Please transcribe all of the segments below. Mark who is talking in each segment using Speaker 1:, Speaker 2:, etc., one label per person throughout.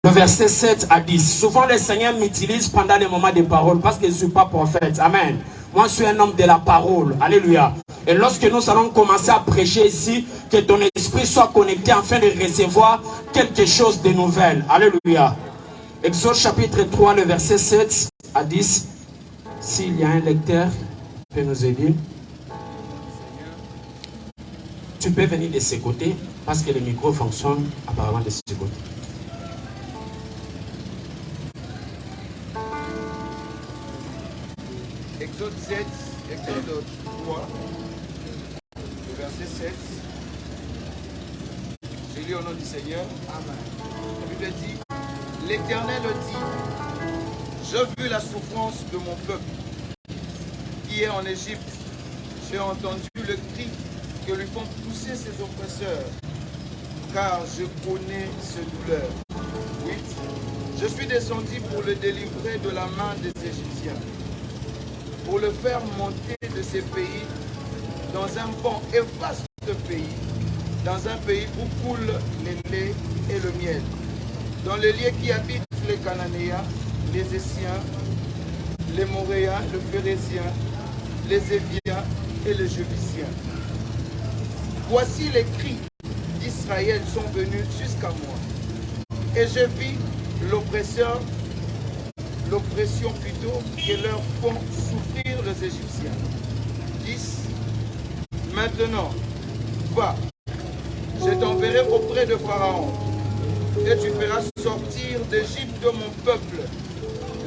Speaker 1: le verset 7 à 10. Souvent le Seigneur m'utilise pendant les moments de parole parce que je ne suis pas prophète. Amen. Moi je suis un homme de la parole. Alléluia. Et lorsque nous allons commencer à prêcher ici, que ton esprit soit connecté afin de recevoir quelque chose de nouvel. Alléluia. Exode chapitre 3, le verset 7 à 10. S'il y a un lecteur qui peut nous aider. Tu peux venir de ce côté parce que le micro fonctionne apparemment de ce côté.
Speaker 2: Exode 7, Exode 3, le verset 7. Je lis au nom du Seigneur. Amen. La Bible dit, l'Éternel dit, j'ai vu la souffrance de mon peuple qui est en Égypte. J'ai entendu le cri que lui font pousser ses oppresseurs, car je connais ses douleurs. 8. Je suis descendu pour le délivrer de la main des Égyptiens, pour le faire monter de ces pays dans un bon et vaste pays, dans un pays où coule le lait et le miel, dans les lieux qui habitent les Cananéens, les Essiens, les Moréens, les Phérésiens, les Éviens et les Jébusiens. Voici les cris d'Israël sont venus jusqu'à moi, et je vis l'oppression plutôt que leur font souffrir les Égyptiens. 10. Maintenant, va, je t'enverrai auprès de Pharaon, et tu feras sortir d'Égypte mon peuple,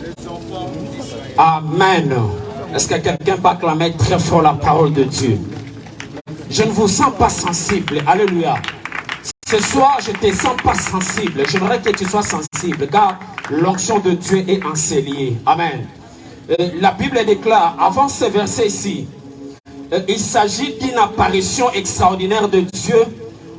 Speaker 2: les enfants d'Israël.
Speaker 1: Amen. Est-ce que quelqu'un peut acclamer très fort la parole de Dieu? Je ne vous sens pas sensible. Alléluia. Ce soir, je ne te sens pas sensible. J'aimerais que tu sois sensible, car l'onction de Dieu est enseignée. Amen. La Bible déclare, avant ce verset ici, il s'agit d'une apparition extraordinaire de Dieu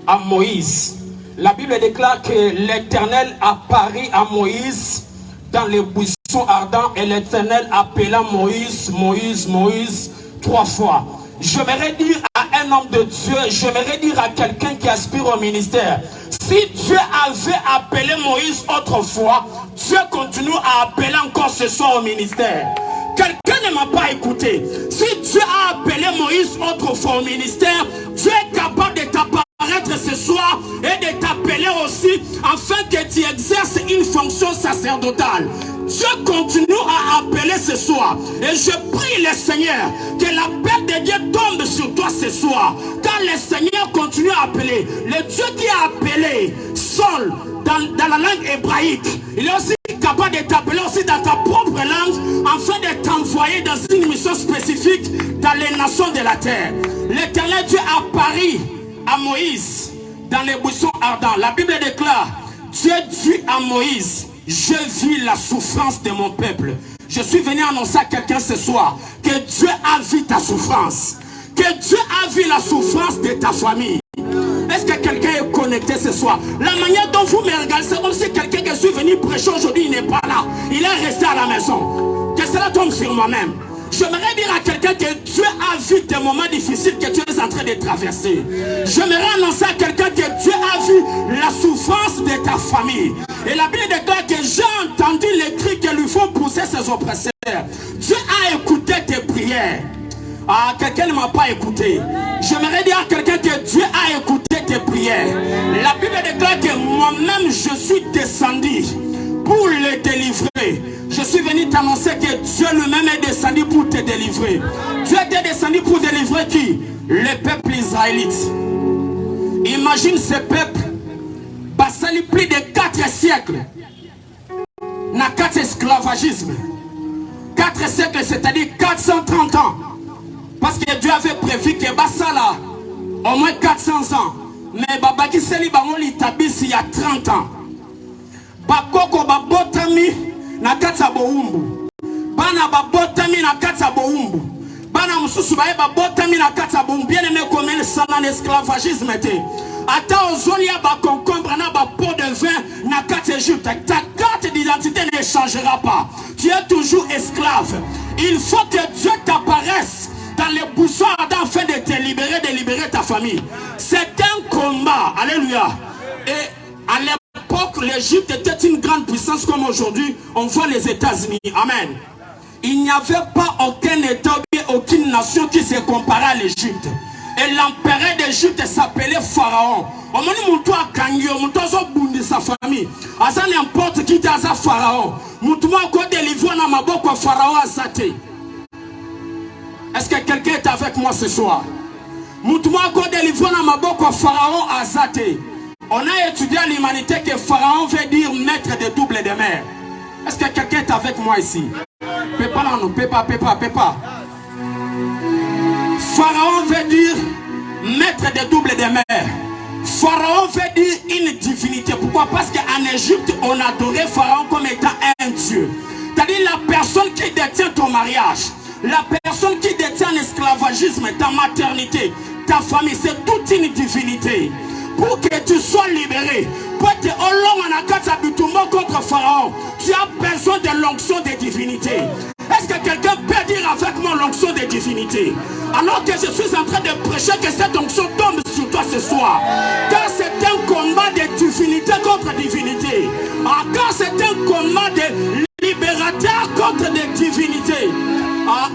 Speaker 1: à Moïse. La Bible déclare que l'Éternel apparut à Moïse dans les buissons ardents et l'Éternel appela Moïse, Moïse, Moïse 3 fois. J'aimerais dire à un homme de Dieu, j'aimerais dire à quelqu'un qui aspire au ministère, si Dieu avait appelé Moïse autrefois, Dieu continue à appeler encore ce soir au ministère. Quelqu'un ne m'a pas écouté. Si Dieu a appelé Moïse autrefois au ministère, Dieu est capable de t'apparaître ce soir et de t'appeler aussi afin que tu exerces une fonction sacerdotale. Dieu continue à appeler ce soir. Et je prie le Seigneur que l'appel de Dieu tombe sur toi ce soir. Car le Seigneur continue à appeler. Le Dieu qui a appelé Saul dans la langue hébraïque, il est aussi capable de t'appeler aussi dans ta propre langue afin de t'envoyer dans une mission spécifique dans les nations de la terre. L'Éternel Dieu apparut à Moïse dans les buissons ardents. La Bible déclare, Dieu dit à Moïse, je vis la souffrance de mon peuple. Je suis venu annoncer à quelqu'un ce soir que Dieu a vu ta souffrance, que Dieu a vu la souffrance de ta famille. Est-ce que quelqu'un est connecté ce soir? La manière dont vous me regardez, c'est comme si quelqu'un qui est venu prêcher aujourd'hui, il n'est pas là. Il est resté à la maison. Que cela tombe sur moi-même. J'aimerais dire à quelqu'un que Dieu a vu des moments difficiles que tu es en train de traverser. J'aimerais annoncer à quelqu'un que Dieu a vu la souffrance de ta famille. Et la Bible déclare que j'ai entendu les cris que lui font pousser ses oppresseurs. Dieu a écouté tes prières. Ah, quelqu'un ne m'a pas écouté. J'aimerais dire à quelqu'un que Dieu a écouté tes prières. La Bible déclare que moi-même je suis descendu pour le délivrer. Je suis venu t'annoncer que Dieu lui-même est descendu pour te délivrer. Dieu est descendu pour délivrer qui? Le peuple israélite. Imagine ce peuple passé plus de 4 siècles dans 4 esclavagismes. 4 siècles, c'est-à-dire 430 ans. Parce que Dieu avait prévu que Bassala, au moins 400 ans. Mais Babaki Seli Bangoli Tabis il y a 30 ans. Bakoko Babotami na Katsa Boumbu. Bana Babotami na Katsa Boumbu. Bana Mususu Bae Babotami na Katsa Boumbu. Bien aimé comme il s'en a l'esclavagisme. Attends aux Zolia Bakoncombre na Bapo de vin na Katsa Égypte. Ta carte d'identité ne changera pas. Tu es toujours esclave. Il faut que Dieu t'apparaisse dans les boussons afin de te libérer, de libérer ta famille. C'est un combat. Alléluia. Et à l'époque l'époque, l'Égypte était une grande puissance comme aujourd'hui, on voit les États-Unis. Amen. Il n'y avait pas aucun État, aucune nation qui se comparait à l'Égypte. Et l'empereur d'Égypte s'appelait Pharaon. On m'a dit sa famille. Asa n'importe qui t'a Pharaon. Moutouma ko délivrer na maboko Pharaon azate. Est-ce que quelqu'un est avec moi ce soir? Moutouma ko délivrer na maboko Pharaon azate. On a étudié à l'humanité que Pharaon veut dire maître de double de mer. Est-ce que quelqu'un est avec moi ici? Pépa là, non, pépa. Pharaon veut dire maître de double de mer. Pharaon veut dire une divinité. Pourquoi? Parce qu'en Égypte, on adorait Pharaon comme étant un dieu. C'est-à-dire la personne qui détient ton mariage, la personne qui détient l'esclavagisme, ta maternité, ta famille, c'est toute une divinité. Pour que tu sois libéré, contre Pharaon, tu as besoin de l'onction de divinité. Est-ce que quelqu'un peut dire avec moi l'onction de divinité? Alors que je suis en train de prêcher, que cette onction tombe sur toi ce soir. Car c'est un combat de divinité contre divinité. Car c'est un combat de libérateur contre des divinités.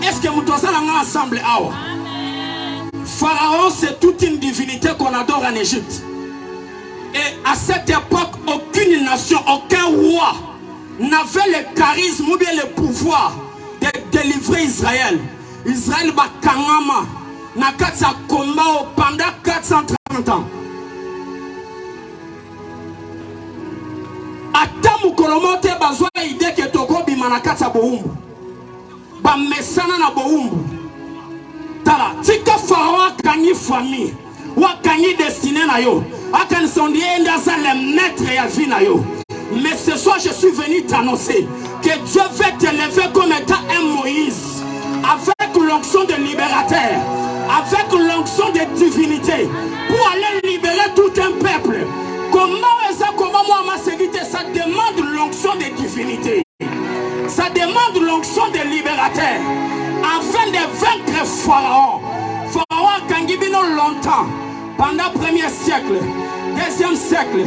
Speaker 1: Est-ce que nous tous ensemble? Pharaon, c'est toute une divinité qu'on adore en Égypte. Et à cette époque, aucune nation, aucun roi n'avait le charisme ou bien le pouvoir de délivrer Israël. Israël va kangama na katsa combat pendant 430 ans. Atamu kolomote bazwa idée que toko bimana katsa boumbu. Ba mesana na boumbu. Tala, tika Pharaon kanyi famille, wa kanyi destiné na yo. Akan sondi enda sa le maître ya vie na yo. Mais ce soir, je suis venu t'annoncer que Dieu veut t'élever comme étant un Moïse, avec l'onction de libérateur, avec l'onction de divinité, pour aller libérer tout un peuple. Comment moi, ma sécurité, ça demande l'onction de divinité. Ça demande l'onction de libérateur, afin de vaincre Pharaon. Pharaon a gagné longtemps, pendant le 1er siècle, 2e siècle,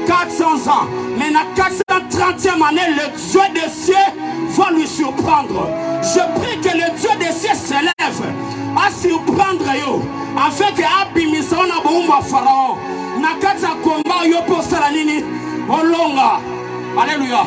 Speaker 1: 400 ans, mais dans la 430e année, le Dieu des cieux va lui surprendre. Je prie que le Dieu des cieux s'élève à surprendre yo, afin que Abimisa na boumba Pharaon, na katsa combat yo posta nini, olonga. Alléluia.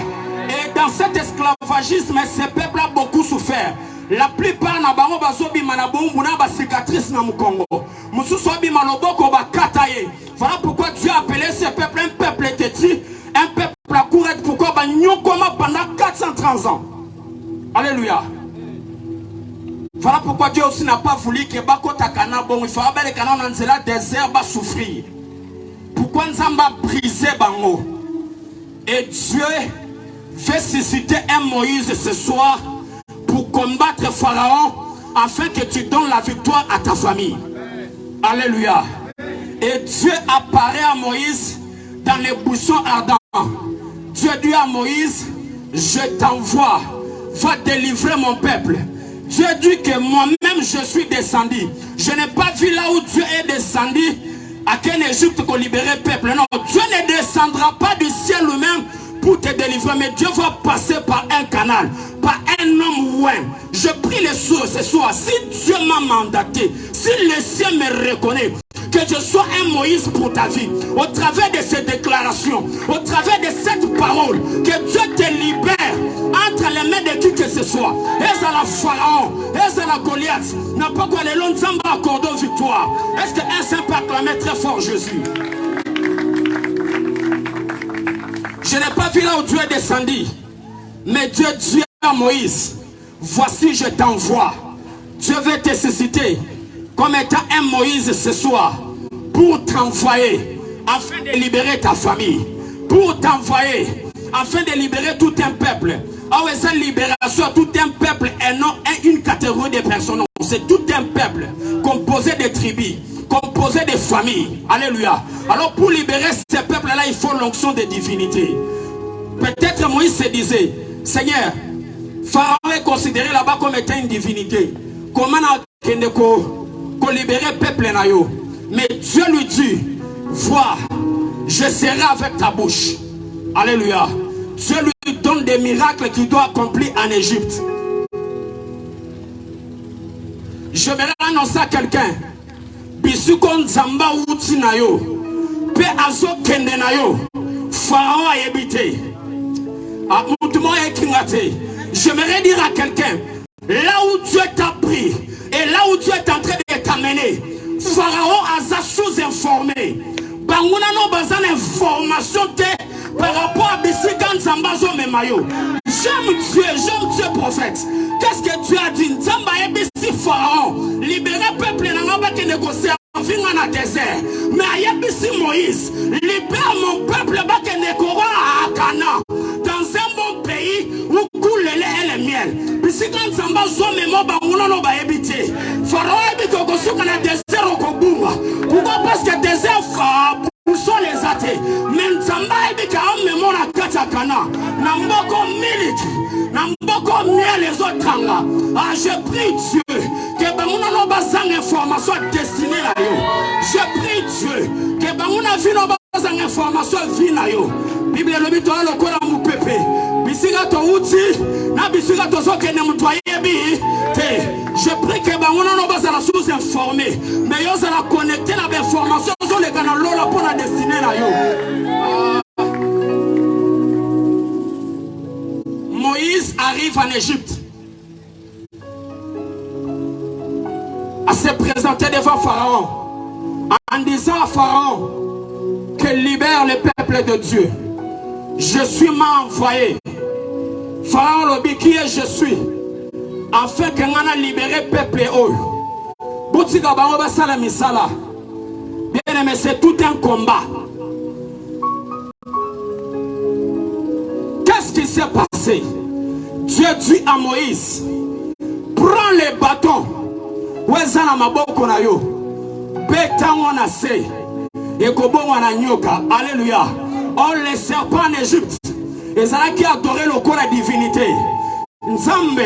Speaker 1: Et dans cet esclavagisme, ce peuple a beaucoup souffert. La plupart na bango bazobi manabombu na ba cicatrice na mukongo. Mususu abi maloboko ba kataye. Voilà pourquoi Dieu a appelé ce peuple un peuple têtu, un peuple à courir. Pourquoi ba nyokoma pendant 430 ans. Alléluia. Voilà pourquoi Dieu aussi n'a pas voulu que bako takana bon, il faut abel kana na nzela désert ba souffrir. Pourquoi nzamba briser bango? Et Dieu veut susciter un Moïse ce soir pour combattre Pharaon, afin que tu donnes la victoire à ta famille. Alléluia. Et Dieu apparaît à Moïse dans les buissons ardents. Dieu dit à Moïse, je t'envoie, va délivrer mon peuple. Dieu dit que moi-même je suis descendu. Je n'ai pas vu là où Dieu est descendu, à quel Égypte qu'on libérait le peuple. Non, Dieu ne descendra pas du ciel lui-même pour te délivrer, mais Dieu va passer par un canal, par un homme loin. Je prie les sourds ce soir, si Dieu m'a mandaté, si le ciel me reconnaît, que je sois un Moïse pour ta vie, au travers de ces déclarations, au travers de cette parole, que Dieu te libère entre les mains de qui que ce soit. Et à la Pharaon, et à la Goliath, n'a pas quoi les longs zamba accordons victoire. Est-ce qu'un saint peut acclamer très fort Jésus? Je n'ai pas vu là où Dieu est descendu, mais Dieu dit à Moïse, voici je t'envoie. Dieu veut te susciter comme étant un Moïse ce soir, pour t'envoyer, afin de libérer ta famille, pour t'envoyer, afin de libérer tout un peuple. Ah ouais, cette libération, tout un peuple et non une catégorie de personnes. C'est tout un peuple composé de tribus, composé de familles. Alléluia. Alors pour libérer ce peuple-là, il faut l'onction de divinité. Peut-être Moïse se disait, Seigneur, Pharaon est considéré là-bas comme étant une divinité. Comment on libérer le peuple na yo? Mais Dieu lui dit, vois, je serai avec ta bouche. Alléluia. Dieu lui donne des miracles qu'il doit accomplir en Égypte. Je vais annoncer à quelqu'un. Bisukon Zamba Uti Nayo. Pe Azo Kende Nayo. Pharaon a habité. J'aimerais dire à quelqu'un, là où Dieu t'a pris et là où Dieu est en train de t'amener, Pharaon a sous-informé. Banguna no bazan information par rapport à Bisikan Zambazo Memayo. J'aime Dieu prophète. Qu'est-ce que tu as dit? Zamba et Bissi Pharaon. Libérer peuple n'a pas qui négocie dans le désert. Mais Ayabissi Moïse. Libère mon peuple qui négocie à Cana. Dans un bon pays où coule le lait et le miel. Bisikan Zambazo Memo Banguna no ba habité. Pharaon habite au Gosu dans le désert au Kobuma. Pourquoi? Parce que désert frappe. Où sont les athées? Mais Nzamba ebika amemo na katakana. Namboko miliki. Namboko mia les autres tanga. Ah, je prie Dieu que banguna no bazang information destinée à yo. Je prie Dieu que banguna vino bazang information vina yo. Bible le bito alo kona mupepe. Bisiga to uti na bisiga to soke ne mutwaye bi te. Je prie que banguna no bazala sous informé. Mais yo zala connecter la information sur les canaux là pour la destinée là yo. Moïse arrive en Égypte. À se présenter devant Pharaon en disant à Pharaon que libère le peuple de Dieu. Je suis m'a envoyé. Pharaon le dit qui est je suis. Afin que l'on a libéré le peuple. Boutika bango basala misala. Bien aimé, c'est tout un combat. Qu'est-ce qui s'est passé? Dieu dit à Moïse, prends les bâtons. Wezana maboko na yo. Beta wana se. Ekobo wana nyoka. Alléluia. On les serpents en Égypte. Et ça qui adorait le corps de la divinité. Nzambe.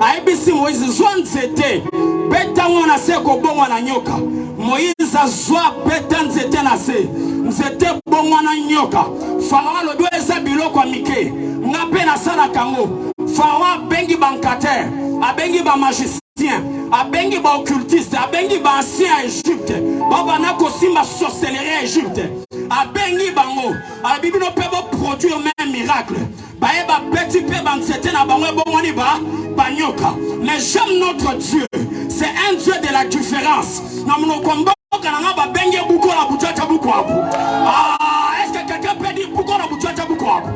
Speaker 1: Aibisi Moïse zwan zete. Beta wana se kobo wana nyoka. Moïse a zwa beta nzete na se. Nzete bon wana nyoka. Pharaon le doit esa biloko amike. Ngape na sala kango. Pharaon bengi bankater. Abengi ba magicien. Abengi ba occultiste. Abengi ba ancien Égypte. Baba na kosimba sorcellerie Égypte. Abengi bango. La Bible ne peut pas produire même miracle. Baeba petit peu bansete na bango bongoni ba banyoka. Mais j'aime notre Dieu. C'est un Dieu de la différence. Na mon combat kananga ba bengi buko la butata buko abu. Ah, est-ce que quelqu'un peut dire buko la butata buko abu?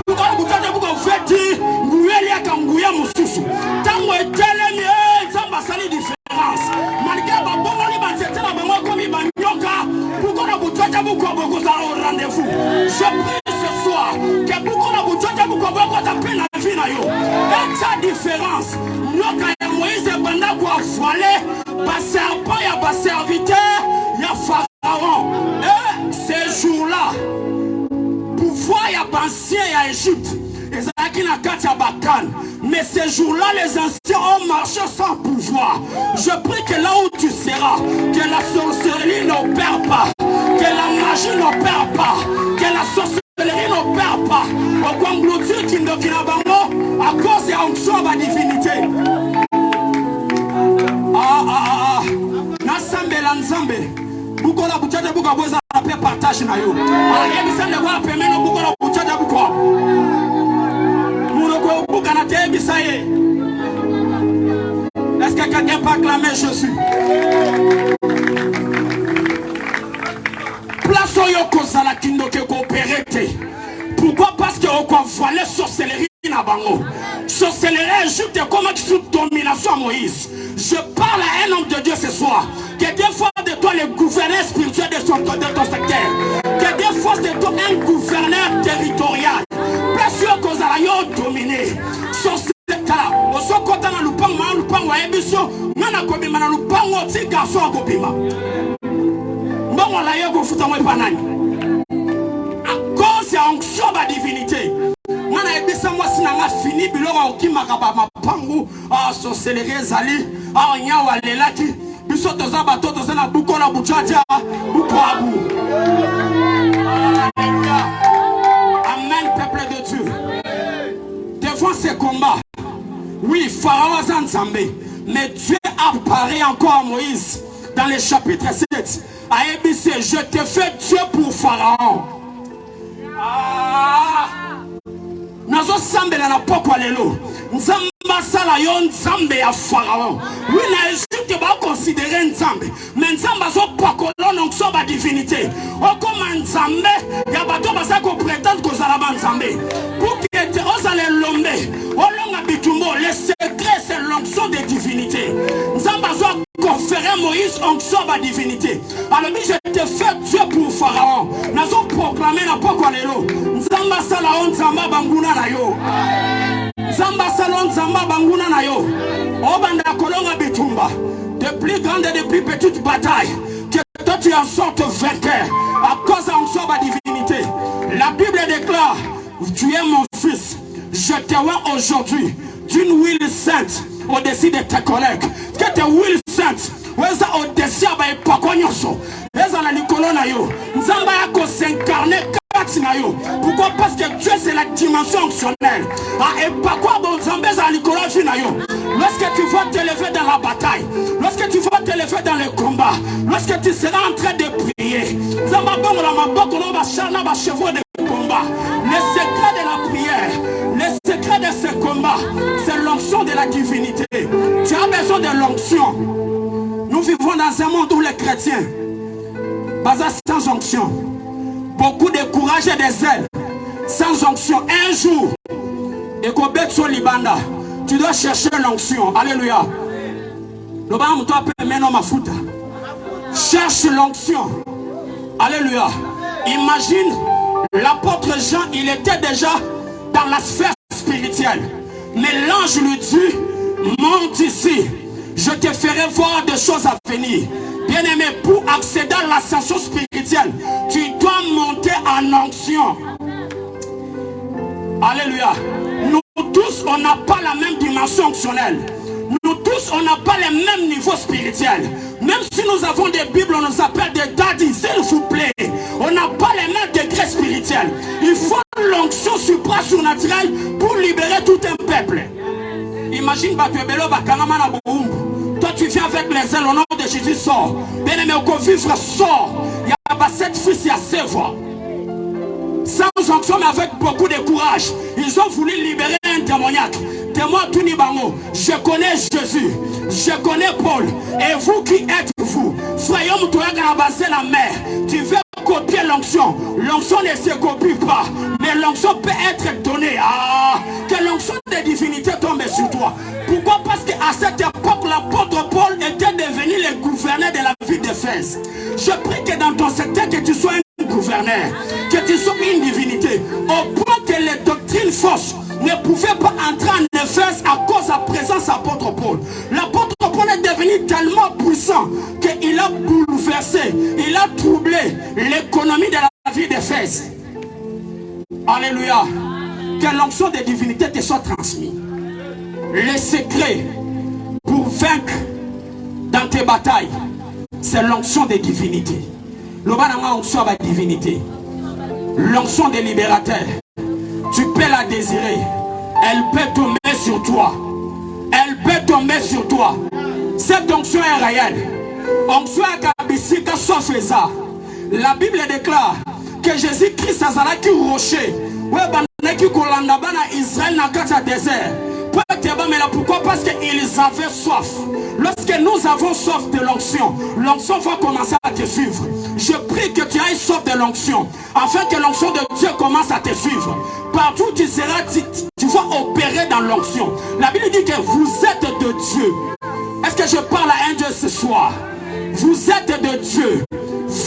Speaker 1: Buko la butata buko feti nguyeli akanguya mususu. Tango etelemi zamba sali différence. Malgré ba bongoni bansete na bango komi banyoka, buko la butata buko boko za au rendez-vous. Je prie ce soir que buko la butata buko boko ta peine la vie na yo. Et sa différence, nyoka ya Moïse banda kwa foile, ba serpent ya ba serviteur, ya Pharaon. Et ces jours-là, pouvoir ya ancien ya Égypte, ezaki na kati ya Bakan. Mais ces jours-là, les anciens ont marché sans pouvoir. Je prie que là où tu seras, que la sorcellerie n'opère pas, que la magie n'opère pas, que la sorcellerie n'opère pas. Au congloture qui ne vient pas à cause de l'onction de la divinité. Nasambe la nzambe. Bukola buchaja buka bweza na pia partage na yo. Yebi sande kwa pemeno bukola buchaja buka. Muno kwa buka na tebi saye. Est-ce que quelqu'un peut acclamer Jésus? Place au yoko sala kindoke coopérete. Pourquoi? Parce que on quoi voiler sorcellerie na bango. Sorcellerie Égypte comment tu sous domination à Moïse. Je parle à un homme de Dieu ce soir. Que Dieu fasse de toi le gouverneur spirituel de ton secteur. Que Dieu fasse de toi un gouverneur territorial. Place au cause à la yo dominé. Sorcellerie. Oso kota na lupango wa ebiso ngana kobima na lupango ti garçon kobima mbongo la yego futa mwe panani à cause ya onction ba divinité ngana ebisa moi sinanga fini biloko okimaka ba mapangu a sorcellerie zali a nyawa lelaki biso toza bato toza na bukola buchacha bukwabu. Amen. devant ces combats. Oui, Pharaon a Nzambé. Mais Dieu apparaît encore à Moïse dans le chapitre 7. À ABC, je te fais Dieu pour Pharaon. Nazo sambela na pokwa lelo. Nzamba sala yo nzambe ya Pharaon. Oui, na Egypte ba considérer nzambe. Mais nzamba zo pakolo donc so ba divinité. Okoma nzambe ya bato basa ko prétendre ko zala ba nzambe. Pour que te osale lombe. Olonga bitumbo, le secret c'est l'onction des divinités. Nzamba zo conférer Moïse onction ba divinité. Alors je te fais Dieu pour Pharaon. Nazo proclamer na pokwa lelo. Nzamba sala on nzamba banguna na yo. Nzamba sala on nzamba banguna na yo. Obanda kolonga bitumba. De plus grande et de plus petite bataille. Que toi tu en sortes vainqueur. À cause de l'onction ba divinité. La Bible déclare, tu es mon fils. Je te vois aujourd'hui d'une huile sainte au-dessus de tes collègues. Que tes huiles saintes au-dessus de Pakonyoso. Ezala Nikolo na yo. Nzamba yako s'incarner kati na yo. Pourquoi? Parce que Dieu c'est la dimension optionnelle. Et pourquoi bon Nzamba za Nikolo na yo. Lorsque tu vas te lever dans la bataille, lorsque tu vas te lever dans le combat, lorsque tu seras en train de prier, Nzamba bongo la maboko no ba chana ba chevaux de combat. Le secret de la prière, le secret de ce combat, c'est l'onction de la divinité. Tu as besoin de l'onction. Nous vivons dans un monde où les chrétiens basés sans onction, beaucoup de courage et de zèle, sans onction. Un jour, et Kobetso Libanda, tu dois chercher l'onction. Alléluia. Cherche l'onction. Alléluia. Imagine l'apôtre Jean, il était déjà dans la sphère spirituelle. Mais l'ange lui dit, monte ici, je te ferai voir des choses à venir. Bien-aimé, pour accéder à l'ascension spirituelle, tu dois monter en onction. Alléluia. Nous tous, on n'a pas la même dimension onctionnelle. Nous tous, on n'a pas les mêmes niveaux spirituels. Même si nous avons des Bibles, on nous appelle des daddies, s'il vous plaît. On n'a pas les mêmes degrés spirituels. Il faut l'onction supra-surnaturelle pour libérer tout un peuple. Imagine, toi tu viens avec les ailes, au nom de Jésus, sort. Bien-aimé, au vivre, sort. Il y a 7 fils, il y a 7 voix. Sans onction, mais avec beaucoup de courage. Ils ont voulu libérer un démoniaque. Témoin Tunibango, je connais Jésus, je connais Paul. Et vous qui êtes vous, frère, la mer, tu veux copier l'onction. L'onction ne se copie pas, mais l'onction peut être donnée. Que l'onction de divinité tombe sur toi. Pourquoi? Parce qu'à cette époque, l'apôtre Paul était devenu le gouverneur de la ville d'Éphèse. Je prie que dans ton secteur, que tu sois un gouverneur, que tu sois une divinité, au point que les doctrines fausses ne pouvaient pas entrer en Éphèse à cause de la présence de l'apôtre Paul. L'apôtre Paul est devenu tellement puissant qu'il a bouleversé, il a troublé l'économie de la ville d'Éphèse. Alléluia. Que l'onction des divinités te soit transmise. Le secret pour vaincre dans tes batailles, c'est l'onction des divinités. L'onction de la divinité, l'onction des libérateurs, tu peux la désirer. Elle peut tomber sur toi. Elle peut tomber sur toi. Cette onction est réelle. Onction est sauf ça. La Bible déclare que Jésus-Christ a qui rocher. Israël n'a qu'à désert. Pourquoi? Parce qu'ils avaient soif. Lorsque nous avons soif de l'onction, l'onction va commencer à te suivre. Je prie que tu aies soif de l'onction, afin que l'onction de Dieu commence à te suivre. Partout où tu seras, tu vas opérer dans l'onction. La Bible dit que vous êtes de Dieu. Est-ce que je parle à un Dieu ce soir? Vous êtes de Dieu.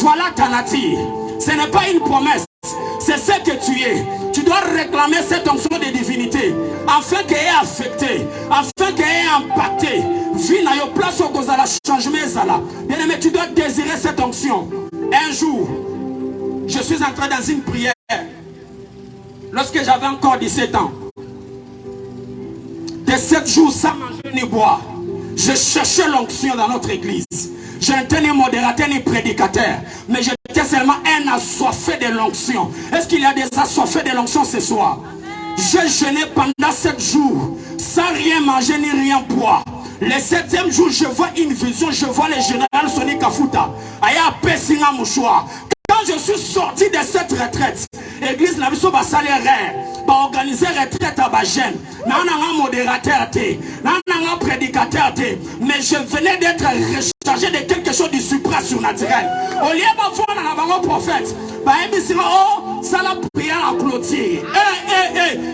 Speaker 1: Voilà ta nature. Ce n'est pas une promesse. C'est ce que tu es. Tu dois réclamer cette onction de divinité afin qu'elle ait affecté, afin qu'elle ait impacté. Vie na yo place au cause à la changement. Bien aimé, tu dois désirer cette onction. Un jour, je suis entré dans une prière lorsque j'avais encore 17 ans. De 7 jours sans manger ni boire, je cherchais l'onction dans notre église. Je n'étais ni modérateur ni prédicateur, mais j'étais seulement un assoiffé de l'onction. Est-ce qu'il y a des assoiffés de l'onction ce soir? J'ai jeûné pendant 7 jours, sans rien manger ni rien boire. Le 7e jour, je vois une vision, je vois le général Soni Kafuta. Aya Pessinga Mouchoua. Quand je suis sorti de cette retraite, l'église n'a pas salaire, pas organiser retraite à Bajen, n'a pas modérateur, n'a pas prédicateur, mais je venais d'être rechargé de quelque chose de supra-surnaturel. Au lieu de voir dans un prophète, oh, ça l'a prié à clôture.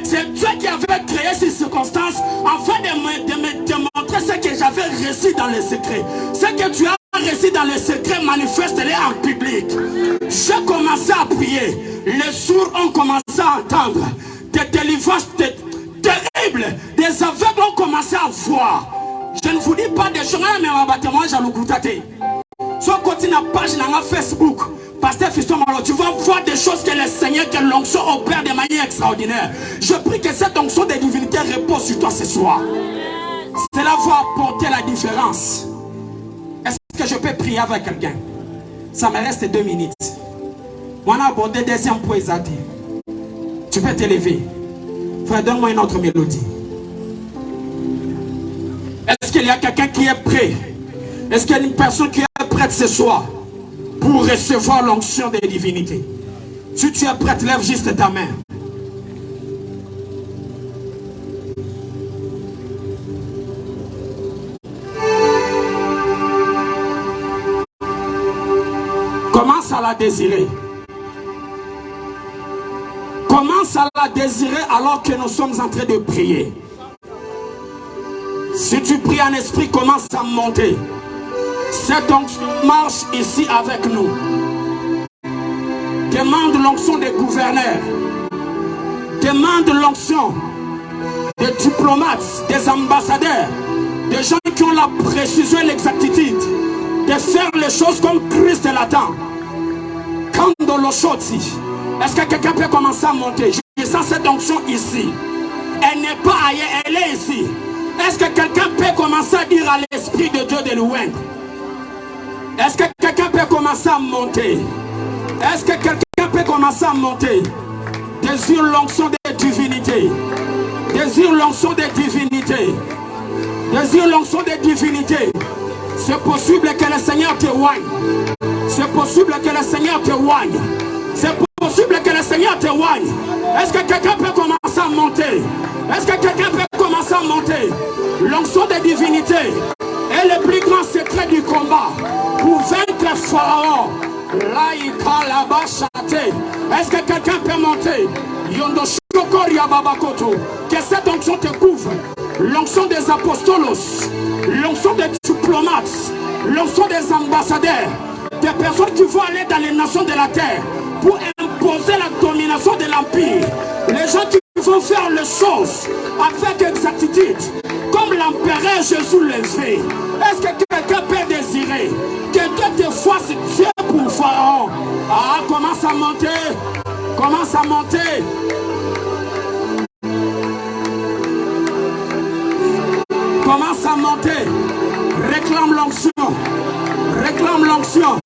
Speaker 1: C'est Dieu qui avait créé ces circonstances afin de me montrer ce que j'avais reçu dans le secret. Ce que tu as reçu dans le secret, manifeste-les en public. J'ai commencé à prier. Les sourds ont commencé à entendre. Des délivrances terribles. Des aveugles ont commencé à voir. Je ne vous dis pas des choses, mais moi j'ai le goûté. Si on continue la page dans Facebook, Pasteur Fiston Malo, tu vas voir des choses que le Seigneur, que l'onction opère de manière extraordinaire. Je prie que cette onction de divinité repose sur toi ce soir. Cela va apporter la différence. Est-ce que je peux prier avec quelqu'un? Ça me reste 2 minutes. On a abordé le deuxième point. Tu peux t'élever. Frère, donne-moi une autre mélodie. Est-ce qu'il y a quelqu'un qui est prêt? Est-ce qu'il y a une personne qui est prête ce soir pour recevoir l'onction des divinités? Si tu es prête, lève juste ta main. Commence à la désirer. Commence à la désirer alors que nous sommes en train de prier. Si tu pries en esprit, commence à monter. Cette onction marche ici avec nous. Demande l'onction des gouverneurs. Demande l'onction des diplomates, des ambassadeurs, des gens qui ont la précision et l'exactitude de faire les choses comme Christ l'attend. Quand dans le choti, est-ce que quelqu'un peut commencer à monter? Je sens cette onction ici. Elle n'est pas ailleurs, elle est ici. Est-ce que quelqu'un peut commencer à dire à l'Esprit de Dieu de loin? Est-ce que quelqu'un peut commencer à monter? Est-ce que quelqu'un peut commencer à monter? Désire l'onction des divinités. Désire l'onction des divinités. Désire l'onction des divinités. C'est possible que le Seigneur te oigne. C'est possible que le Seigneur te oigne. C'est possible que le Seigneur te oigne. Est-ce que quelqu'un peut commencer à monter? Est-ce que quelqu'un peut commencer à monter? L'onction des divinités est le plus grand secret du combat pour vaincre Pharaon. Est-ce que quelqu'un peut monter? Que cette onction te couvre. L'onction des apostolos, l'onction des diplomates, l'onction des ambassadeurs, des personnes qui vont aller dans les nations de la terre pour imposer la domination de l'empire. Les gens qui vont faire les choses avec exactitude, comme l'empereur Jésus le fait. Est-ce que quelqu'un peut désirer que Dieu te fasse Dieu pour Pharaon? Ah, commence à monter. Commence à monter. Commence à monter. Réclame l'onction. Réclame l'onction.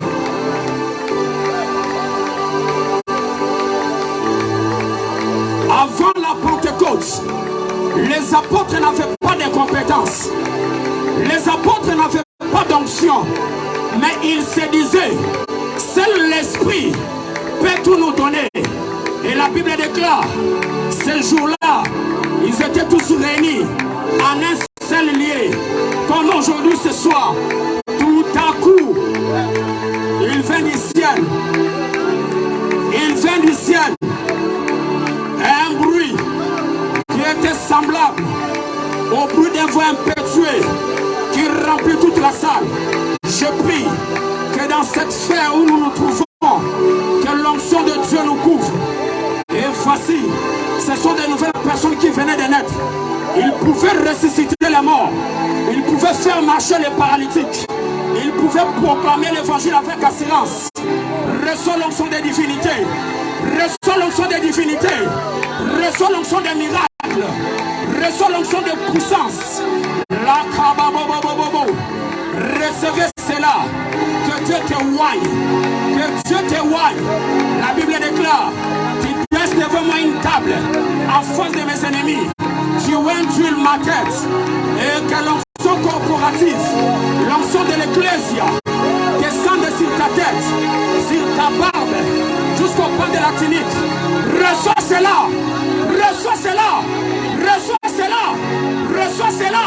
Speaker 1: Avant la Pentecôte, les apôtres n'avaient pas de compétences. Les apôtres n'avaient pas d'onction. Mais ils se disaient, seul l'Esprit peut tout nous donner. Et la Bible déclare, ce jour-là, ils étaient tous réunis en un seul lieu. Comme aujourd'hui, ce soir, tout à coup, il vient du ciel. Il vient du ciel. Un bruit qui était semblable au bruit d'un vent impétueux qui remplit toute la salle. Je prie que dans cette sphère où nous nous trouvons, que l'onction de Dieu nous couvre. Et voici, ce sont des nouvelles personnes qui venaient de naître. Ils pouvaient ressusciter les morts. Ils pouvaient faire marcher les paralytiques. Ils pouvaient proclamer l'évangile avec assurance. Reçois l'onction des divinités. Reçois l'onction des divinités. Reçois l'onction des miracles. Reçois l'onction de puissance. La kababobobobo. Recevez cela. Que Dieu te oigne. Que Dieu te oigne. La Bible déclare, tu laisses devant moi une table en face de mes ma tête. Et que l'onction corporative, l'onction de l'Ecclésia, descende sur ta tête, sur ta barbe, jusqu'au point de la tunique. Reçois cela, reçois cela, reçois cela, reçois cela,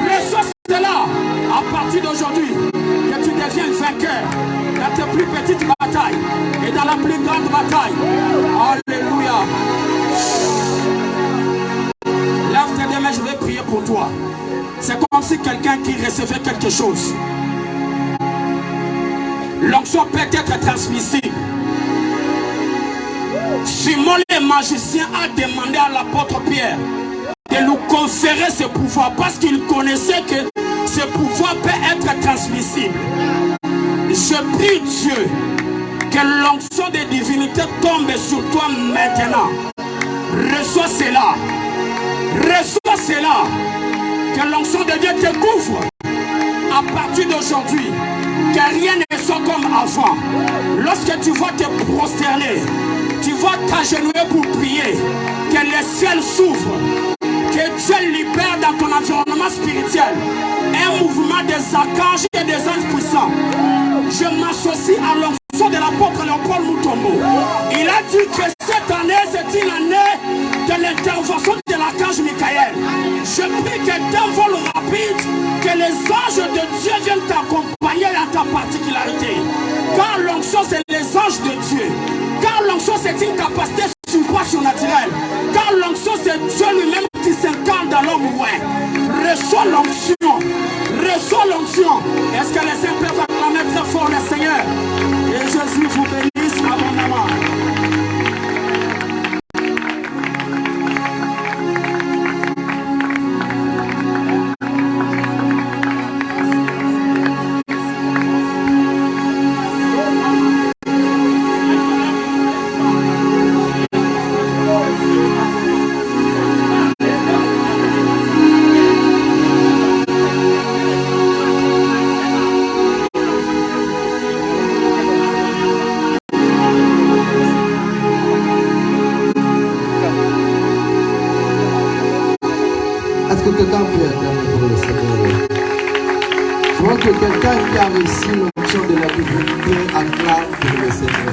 Speaker 1: reçois cela. À partir d'aujourd'hui, que tu deviennes vainqueur dans tes plus petites batailles et dans la plus grande bataille. Alléluia. Lève tes deux mains, je vais prier pour toi. C'est comme si quelqu'un qui recevait quelque chose. L'onction peut être transmissible. Simon le magicien a demandé à l'apôtre Pierre de lui conférer ce pouvoir parce qu'il connaissait que ce pouvoir peut être transmissible. Je prie Dieu que l'onction de divinité tombe sur toi maintenant. Reçois cela. Reçois cela. Que l'onction de Dieu te couvre à partir d'aujourd'hui. Que rien ne soit comme avant. Lorsque tu vas te prosterner, tu vas t'agenouiller pour prier. Que le ciel s'ouvre. Que Dieu libère dans ton environnement spirituel un mouvement des archanges et des anges puissants. Je m'associe à l'onction de l'apôtre Léopold Mutombo. Il a dit que cette année, c'est une année de l'intervention de l'archange Michael. Je prie que d'un vol rapide, que les anges de Dieu viennent t'accompagner dans ta particularité. Car l'onction, c'est les anges de Dieu. Car l'onction, c'est une capacité surnaturelle. Car l'onction, c'est Dieu lui-même qui s'incarne dans l'homme. Reçois l'onction. Reçois l'onction. Est-ce que les saints peuvent acclamer très fort le Seigneur? Et Jésus vous bénisse abondamment.
Speaker 3: Quelqu'un peut acclamer pour le Seigneur. Je vois que quelqu'un qui a reçu l'onction de la divinité acclame pour le Seigneur.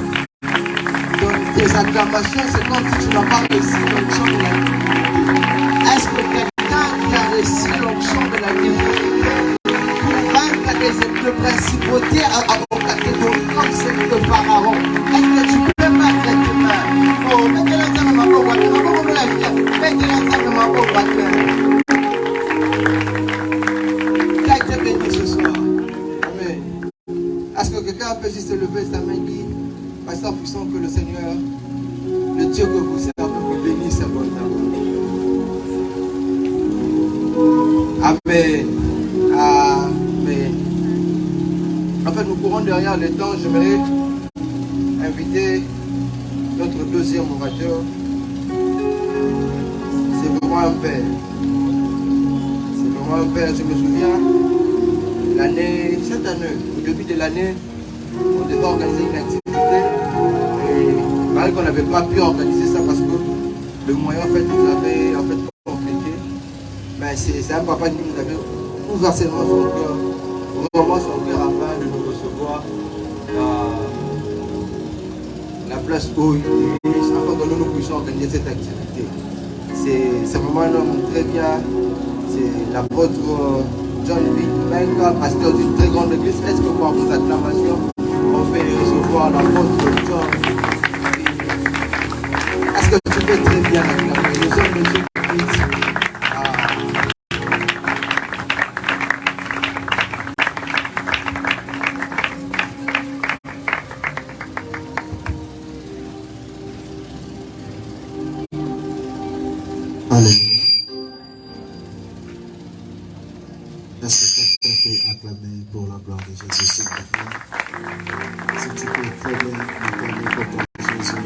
Speaker 3: Donc tes acclamations, c'est comme si tu n'as pas reçu l'onction de la divinité. Est-ce que quelqu'un qui a reçu l'onction de la divinité pour vaincre les principautés à vos catégories comme celle de Pharaon? Est-ce que tu peux mettre tes mains? Oh, mettez la main dans ma boîte, mettez la main dans ma boîte. Ce soir. Amen. Est-ce que quelqu'un peut juste se lever sa main et dire, Pasteur puissant, que le Seigneur, le Dieu que vous servez, vous bénisse abondamment. Amen. Amen. En fait, nous courons derrière le temps. J'aimerais inviter notre deuxième orateur. C'est vraiment un père. C'est vraiment un père. Je me souviens. Cette année, au début de l'année, on devait organiser une activité et malgré qu'on n'avait pas pu organiser ça parce que le moyen en fait, nous avait compliqué, mais c'est un papa qui nous a seulement son cœur, vraiment son cœur afin de nous recevoir la place où il est, afin que nous puissions organiser cette activité. C'est vraiment un homme très bien, c'est l'apôtre John Vic, pasteur d'une très grande église. Est-ce que par vos acclamations, on peut recevoir l'apôtre John? Est-ce que tu peux très bien acclamer les hommes de Jésus-Christ? Alléluia. Est-ce que quelqu'un peut acclamer pour la gloire de Jésus, s'il te plaît? Si tu peux très bien acclamer pour ton Jésus.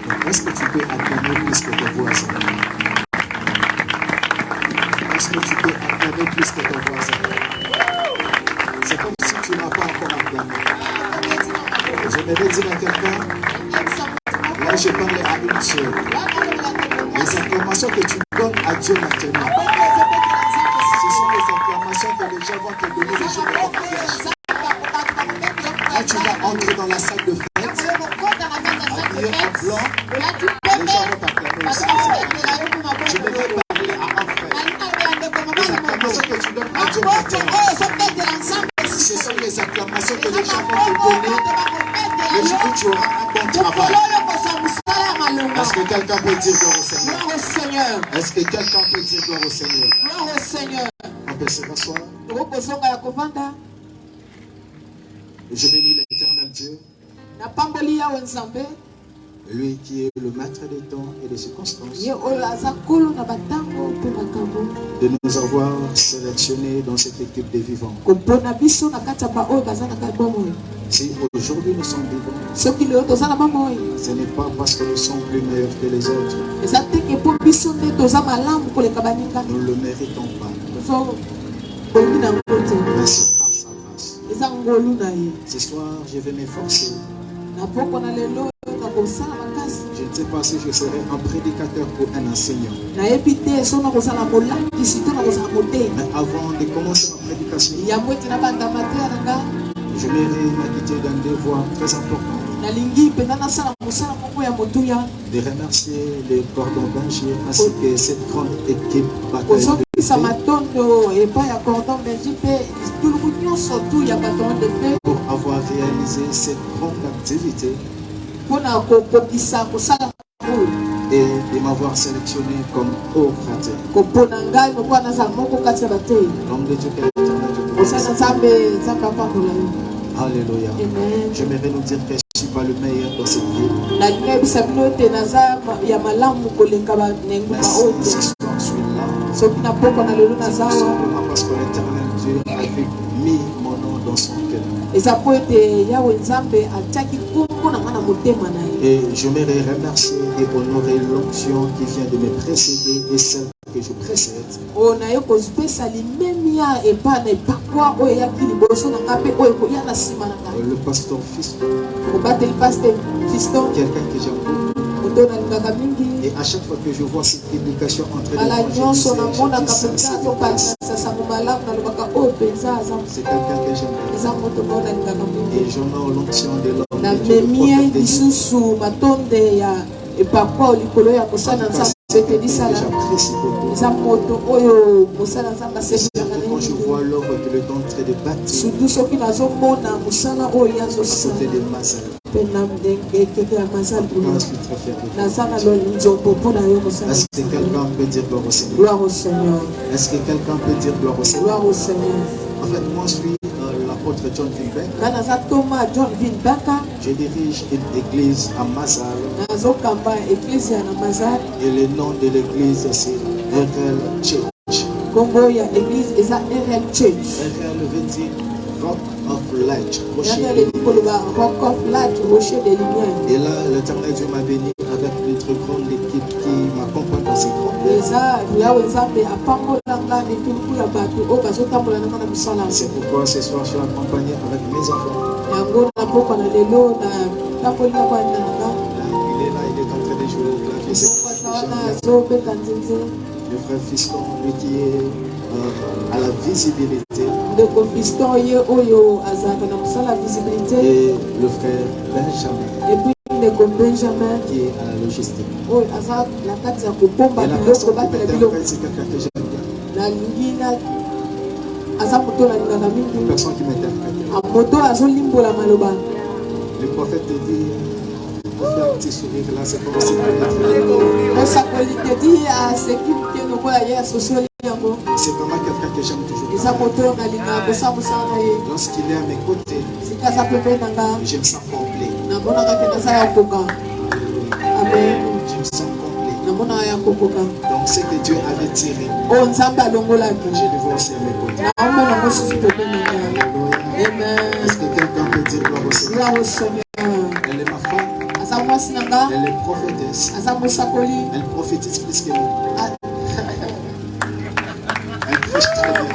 Speaker 3: Donc, est-ce que tu peux acclamer plus que ton voisin? Est-ce que tu peux acclamer plus que ton voisin? C'est comme si tu n'as pas encore acclamé. J'aimerais dire à quelqu'un, là je parlais à une seule. Les acclamations acclamations que tu donnes à Dieu maintenant. Ce sont les acclamations que les gens vont te donner les jours de ton mariage. Quand tu vas entrer dans la salle de fête, habillé en blanc, les gens vont t'acclamer aussi. Je vais parler à un frère. Les acclamations que tu donnes à Dieu maintenant, ce sont les acclamations que les gens vont te donner le jour où tu auras un bon travail. Est-ce que quelqu'un peut dire gloire au Seigneur? Est-ce que quelqu'un peut dire gloire au Seigneur? On peut se rasseoir. Je bénis l'éternel Dieu, lui qui est le maître des temps et des circonstances, de nous avoir sélectionnés dans cette équipe des vivants. Si aujourd'hui nous sommes vivants, ce n'est pas parce que nous sommes plus meilleurs que les autres. Nous ne le méritons pas. Mais c'est par sa grâce. Ce soir, je vais m'efforcer. Je ne sais pas si je serai un prédicateur ou un enseignant. Mais avant de commencer ma prédication, je m'irai m'acquitter d'un devoir très important. De remercier les cordons d'Angers ainsi que cette grande équipe bataille pour avoir réalisé cette grande activité et de m'avoir sélectionné comme haut cratère. L'homme de Dieu qui est Alléluia. J'aimerais nous dire que je ne suis pas le meilleur dans cette vie. Mais ce soir, je suis là. Simplement parce que l'éternel Dieu avait mis mon nom dans son cœur. Et je voudrais remercier et honorer l'onction qui vient de me précéder et celle que je précède. Le pasteur Fiston, quelqu'un que j'aime beaucoup. Et à chaque fois que je vois cette publication entre les gens, c'est quelqu'un que j'aime. Et j'honore l'onction de l'homme. J'apprécie beaucoup. Quand je vois l'œuvre que le don train de bâtir à côté de Mazal. Je suis très fier de toi. Est-ce que quelqu'un peut dire gloire au Seigneur? Est-ce que quelqu'un peut dire gloire au Seigneur? En fait, moi je suis l'apôtre John Vilbeck. Je dirige une église à Mazal. Et le nom de l'église c'est RL Church. RL veut dire Rock of Light, rocher de lumière. Et là, l'éternel Dieu m'a béni avec une très grande équipe qui m'accompagne dans ces grands. C'est pourquoi ce soir je suis accompagné avec mes enfants. Il est là, il est en train de jouer au clavier. Le frère Fiston, lui qui est à la visibilité. Et le frère Benjamin qui est à la logistique. Et la personne qui m'interprète, c'est quelqu'un que j'aime bien. Une personne qui m'interprète. Le prophète te dit, on fait un petit sourire là, c'est comme si c'est vraiment quelqu'un que j'aime toujours. Lorsqu'il est à mes côtés, je me sens complet. Amen. Je me sens complet. Donc ce que Dieu avait tiré, je le vois aussi à mes côtés. Amen. Est-ce que quelqu'un peut dire gloire au Seigneur? Elle est ma femme. Elle est prophétesse. Elle prophétise plus que moi. Elle prêche très bien.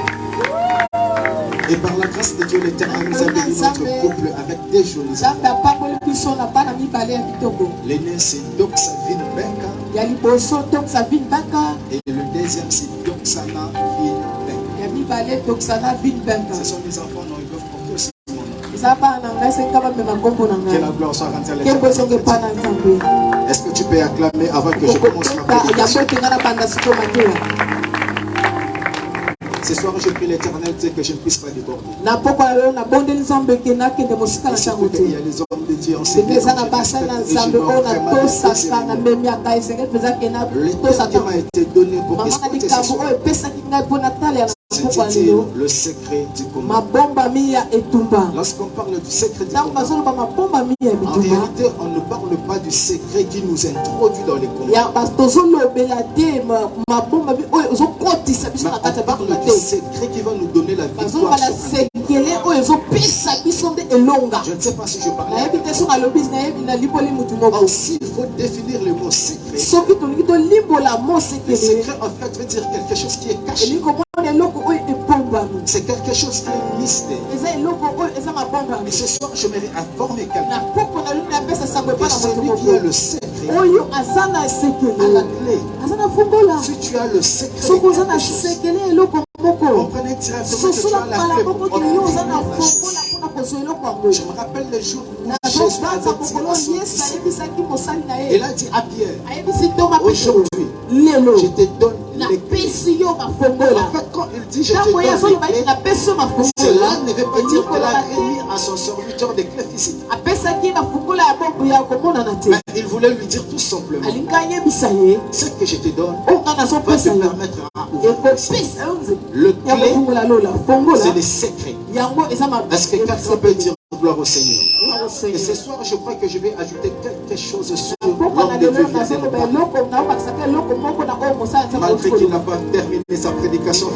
Speaker 3: Et par la grâce de Dieu, l'Éternel nous a béni notre couple avec des jolis enfants. L'aîné c'est Doxavine Benka. Et le deuxième c'est Doxana Vine Benka. Ce sont mes enfants, non, ils peuvent porter aussi mon nom. Que la gloire soit rendue à l'Éternel. Est-ce que tu peux acclamer avant que je commence ma prédication? Ce soir, je prie l'Éternel que je ne puisse pas déborder. Il y a les hommes de Dieu enseignés. L'éternel m'a été donné pour exploiter ce soir. C'est le secret du combat. Lorsqu'on parle du secret du combat, en réalité, on ne parle pas du secret qui nous introduit dans les combats. On parle du secret qui va nous donner la victoire. Je ne sais pas si je parlais. Aussi, il faut définir le mot secret. Le secret, en fait, veut dire quelque chose qui est caché. C'est quelque chose qui est mystère. Et ce soir, je m'aimerais informer quelqu'un. Et celui qui a le secret, à la clé. Si tu as le secret, comprenez directement que tu as la clé pour obtenir la chose. Je me rappelle le jour où Jésus avait dit à son disciple, il a dit à Pierre, aujourd'hui, je te donne les clés. En fait, quand il dit je te donne les clés, cela ne veut pas dire qu'il a remis à son serviteur des clés physiques. Mais il voulait lui dire tout simplement, ce que je te donne va te permettre à ouvrir. Le clé, c'est les secrets. Est-ce que quelqu'un peut dire gloire au Seigneur? Et ce soir, je crois que je vais ajouter quelque chose sur l'homme de Dieu. Malgré qu'il n'a pas terminé sa prédication,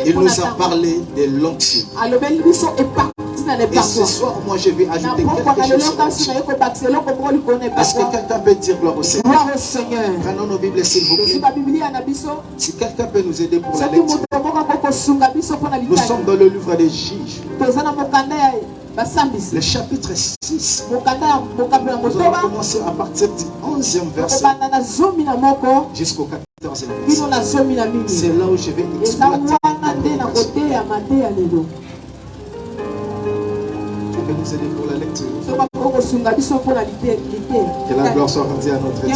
Speaker 3: il nous a parlé de l'onction. Et ce soir, moi, je vais ajouter quelque chose sur l'onction. Est-ce que quelqu'un peut dire gloire au Seigneur? Prenons nos Bibles, s'il vous plaît. Si quelqu'un peut nous aider pour la lecture. Nous sommes dans le livre des Juges. Le chapitre 6. Nous allons commencer à partir du 11e verset jusqu'au 14e verset. C'est là où je vais exploiter. Tu peux nous aider pour la lecture. Que la gloire soit rendue à notre Dieu.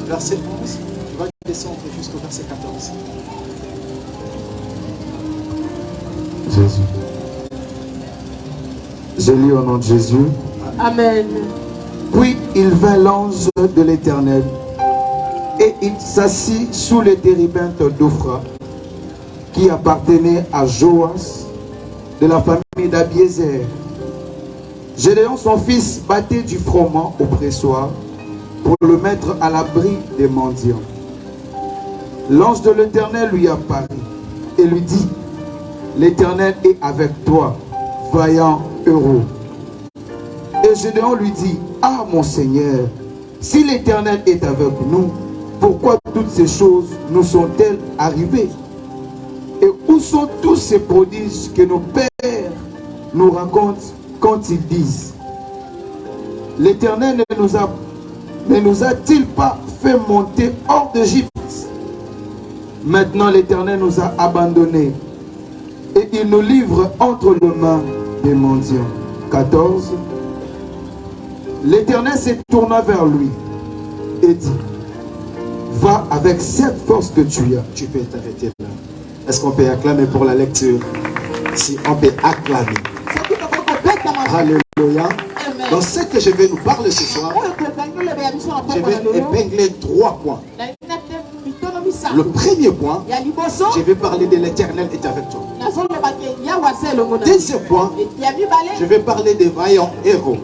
Speaker 3: Verset 11, tu vas descendre jusqu'au verset 14.
Speaker 4: Jésus. Je lis au nom de Jésus.
Speaker 5: Amen.
Speaker 4: Puis il vint l'ange de l'Éternel et il s'assit sous les térébintes d'Ophra qui appartenait à Joas de la famille d'Abiézer. Gédéon son fils battait du froment au pressoir pour le mettre à l'abri des mendiants. L'ange de l'Éternel lui apparut et lui dit, l'Éternel est avec toi, vaillant héros. Et Gédéon lui dit, ah mon Seigneur, si l'Éternel est avec nous, pourquoi toutes ces choses nous sont-elles arrivées? Et où sont tous ces prodiges que nos pères nous racontent quand ils disent, l'Éternel ne nous a-t-il pas fait monter hors d'Égypte? Maintenant l'Éternel nous a abandonnés et il nous livre entre les mains des mendiants. 14. L'Éternel se tourna vers lui et dit, va avec cette force que tu as.
Speaker 3: Tu peux t'arrêter là. Est-ce qu'on peut acclamer pour la lecture? Si on peut acclamer. Alléluia. Dans ce que je vais nous parler ce soir, je vais épingler 3 points. Le premier point, je vais parler de l'Éternel est avec toi. Deuxième point, je vais parler des vaillants héros.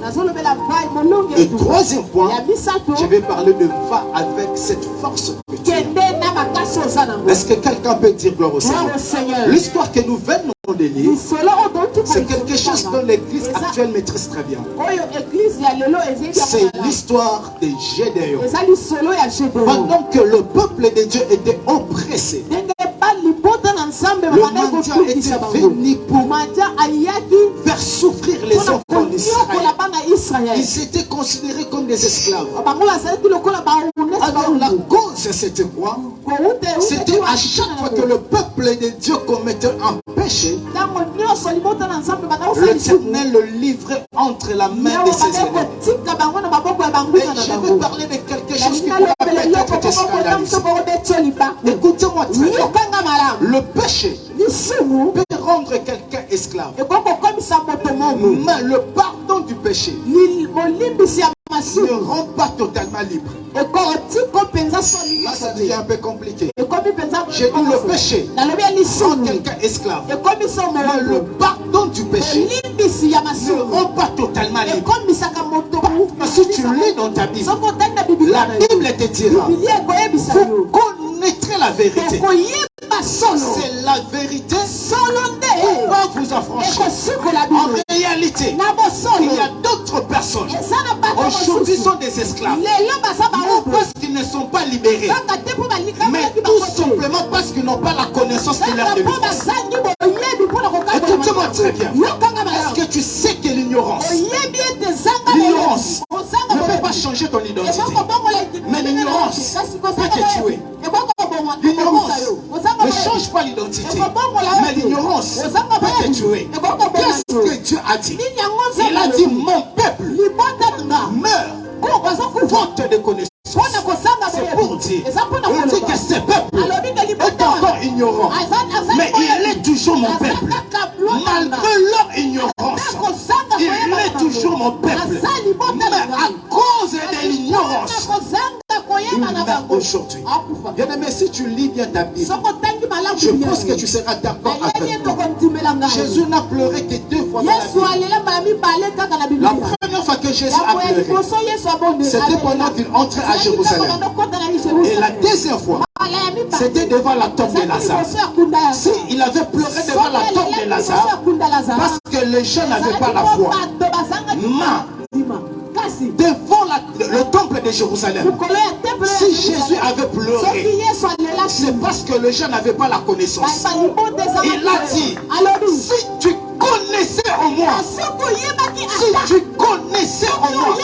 Speaker 3: Et troisième point, je vais parler de va avec cette force que tu as. Est-ce que quelqu'un peut dire gloire au Seigneur? L'histoire que nous venons
Speaker 4: de lire, c'est quelque chose que l'église actuelle maîtrise très bien. C'est l'histoire de Gédéon. Pendant que le peuple de Dieu était oppressé, le mendiant était venu pour faire souffrir les enfants d'Israël. Ils étaient considérés comme des esclaves. Alors la cause c'était quoi? C'était à chaque fois que le peuple de Dieu commettait un péché, l'Éternel le livrait entre la main de ses ennemis. Et je veux parler de quelque chose qui pourra peut-être te scandaliser. Écoutez-moi très bien. Le péché peut rendre quelqu'un esclave. Mais le pardon du péché ne rend pas totalement libre. Là, ça devient un peu compliqué. J'ai dit le péché rend quelqu'un esclave. Mais le pardon du péché ne rend pas totalement libre. Si tu lis dans ta Bible, la Bible te dira, vous connaîtrez la vérité. C'est la vérité qui va vous affranchir. En réalité, il y a d'autres personnes aujourd'hui sont des esclaves, non parce qu'ils ne sont pas libérés, mais tout simplement parce qu'ils n'ont pas la connaissance de leur délivrance. Écoutez-moi très bien. Est-ce que tu sais que l'ignorance ne peut pas changer ton identité, mais l'ignorance peut te tuer. L'ignorance ne change pas l'identité, mais l'ignorance peut te tuer. Qu'est-ce que Dieu a dit? Il a dit mon peuple meurt faute de connaissance. C'est pour dire, il dit que ce peuple est encore ignorant, mais il est toujours mon peuple. Malgré leur ignorance, il est toujours mon peuple. Mais à cause de l'ignorance, il meurt aujourd'hui. Bien aimé, si tu lis bien ta Bible, je pense que tu seras d'accord avec moi. Jésus n'a pleuré que 2 fois dans la Bible. La première fois que Jésus a pleuré, c'était pendant qu'il entrait à Jérusalem. Et la deuxième fois, c'était devant la tombe de Lazare. Si il avait pleuré devant la tombe de Lazare, parce que les gens n'avaient pas la foi, devant le temple de Jérusalem, si Jésus avait pleuré, c'est parce que les gens n'avaient pas la connaissance. Il a dit, si tu connaissais en moi, si tu connaissais en moi,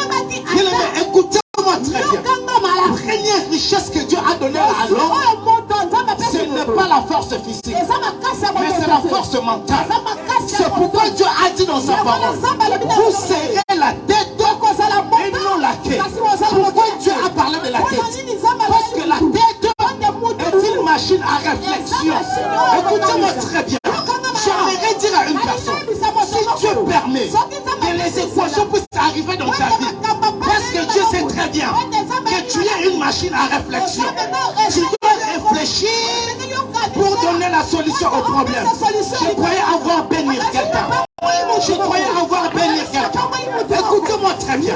Speaker 4: écoutez-moi très bien, la première richesse que Dieu a donnée à l'homme, ce n'est pas la force physique, mais c'est la force mentale. C'est pourquoi Dieu a dit dans sa parole, vous serez la tête et non la tête. Pourquoi Dieu a parlé de la tête? Parce que la tête est une machine à réflexion. Écoutez-moi très bien. J'aimerais dire à une personne, si Dieu permet que les équations puissent arriver dans ta vie, parce que Dieu sait très bien que tu es une machine à réflexion, tu dois réfléchir pour donner la solution au problème. Je croyais avoir bénir quelqu'un. Je croyais avoir bénir quelqu'un. Écoutez-moi très bien.